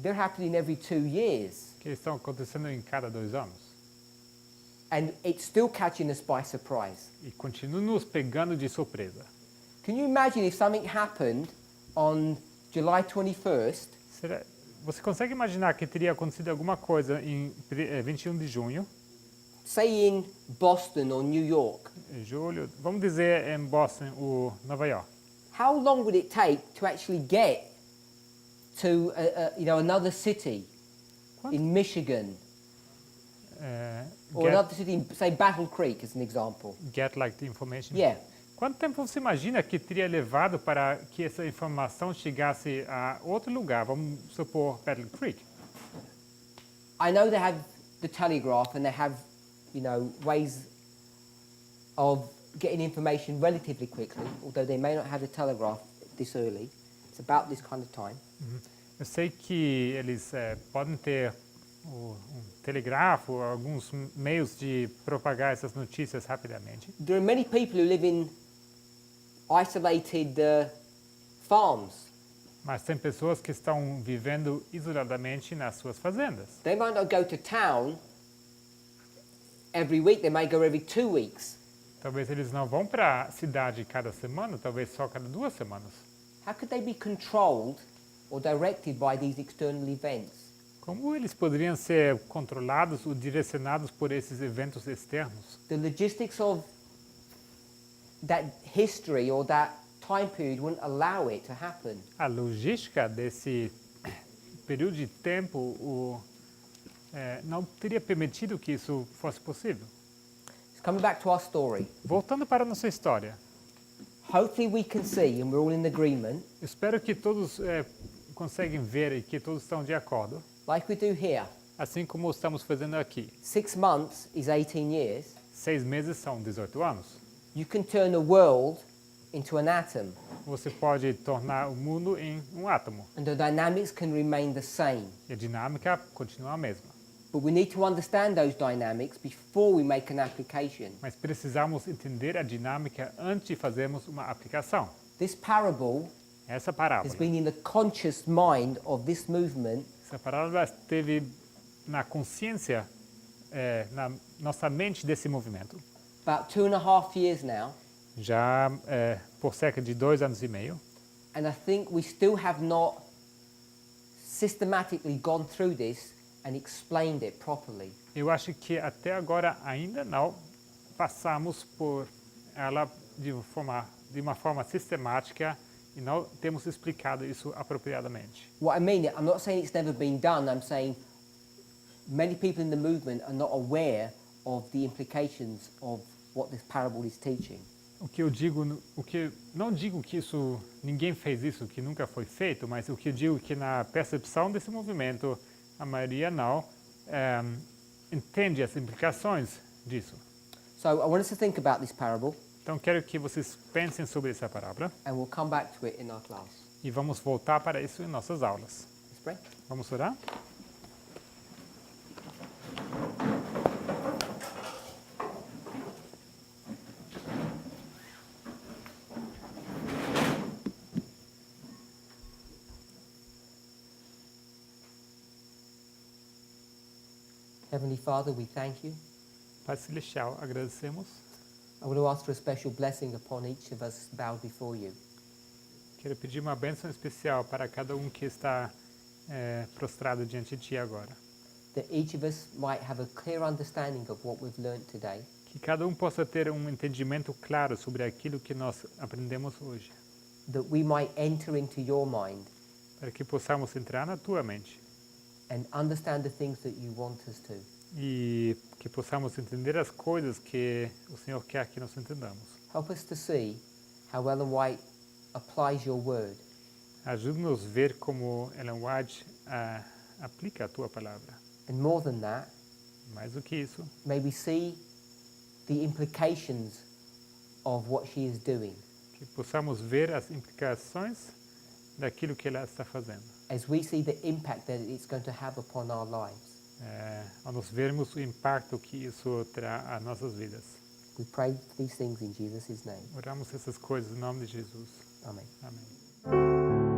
they're happening every 2 years. Que estão acontecendo em cada 2 anos. And it's still catching us by surprise. E continua nos pegando de surpresa. Can you imagine if something happened on July 21st? Você consegue imaginar que teria acontecido alguma coisa em 21 de junho? Say in Boston or New York. Julho, vamos dizer em Boston ou Nova York. How long would it take to actually get to another city in Michigan? Or another city in, say, Battle Creek, as an example. Get like the information. Yeah. Quanto tempo você imagina que teria levado para que essa informação chegasse a outro lugar? Vamos supor Battle Creek. I know they have the telegraph and they have, ways of getting information relatively quickly, although they may not have the telegraph this early. It's about this kind of time. Eu sei que eles podem ter um telegrafo, alguns meios de propagar essas notícias rapidamente. There are many people who live in isolated farms. Mas tem pessoas que estão vivendo isoladamente nas suas fazendas. They might not go to town every week, they may go every 2 weeks. Talvez eles não vão para a cidade cada semana, talvez só cada 2 semanas. How could they be controlled or directed by these external events? Como eles poderiam ser controlados ou direcionados por esses eventos externos? The logistics of that history or that time period wouldn't allow it to happen. A logística desse período de tempo não teria permitido que isso fosse possível. Coming back to our story. Voltando para a nossa história. Hopefully we can see, and we're all in agreement. Espero que todos conseguem ver e que todos estão de acordo. Like we do here. Assim como estamos fazendo aqui. 6 months is 18 years. 6 meses são 18 anos. You can turn a world into an atom. Você pode tornar o mundo em um átomo. And the dynamics can remain the same. E a dinâmica continua a mesma. But we need to understand those dynamics before we make an application. Mas precisamos entender a dinâmica antes de fazermos uma aplicação. This parable Essa parábola. has been in the conscious mind of this movement. Essa parábola esteve na consciência, na nossa mente desse movimento. About 2.5 years now. Já por cerca de 2 anos e meio. And I think we still have not systematically gone through this and explained it properly. Eu acho que até agora ainda não passamos por ela de uma forma sistemática e não temos explicado isso apropriadamente. What I mean, I'm not saying it's never been done. I'm saying many people in the movement are not aware of the implications of what this parable is teaching. O que não digo que ninguém fez isso, que nunca foi feito, mas o que eu digo que na percepção desse movimento a maioria não entende as implicações disso. So I want us to think about this parable, Então quero que vocês pensem sobre essa parábola and we'll come back to it in our class. e vamos voltar para isso em nossas aulas. Let's pray. Vamos orar? Heavenly Father, we thank you. Pai Celestial, agradecemos. I want to ask for a special blessing upon each of us bowed before you. Quero pedir uma bênção especial para cada que está prostrado diante de Ti agora. That each of us might have a clear understanding of what we've learned today. Que cada possa ter entendimento claro sobre aquilo que nós aprendemos hoje. That we might enter into your mind Para que possamos entrar na Tua mente. and understand the things that you want us to. E que possamos entender as coisas que o Senhor quer que nós entendamos. Help us to see how Ellen White applies your word. Ajude-nos a ver como Ellen White aplica a Tua palavra. And more than that, Mais do que isso, may we see the implications of what she is doing que possamos ver as implicações daquilo que ela está fazendo. as we see the impact that it's going to have upon our lives. Ao nos vermos o impacto que isso terá às nossas vidas. We pray these things in Jesus' name. Oramos essas coisas em nome de Jesus. Amen. Amém.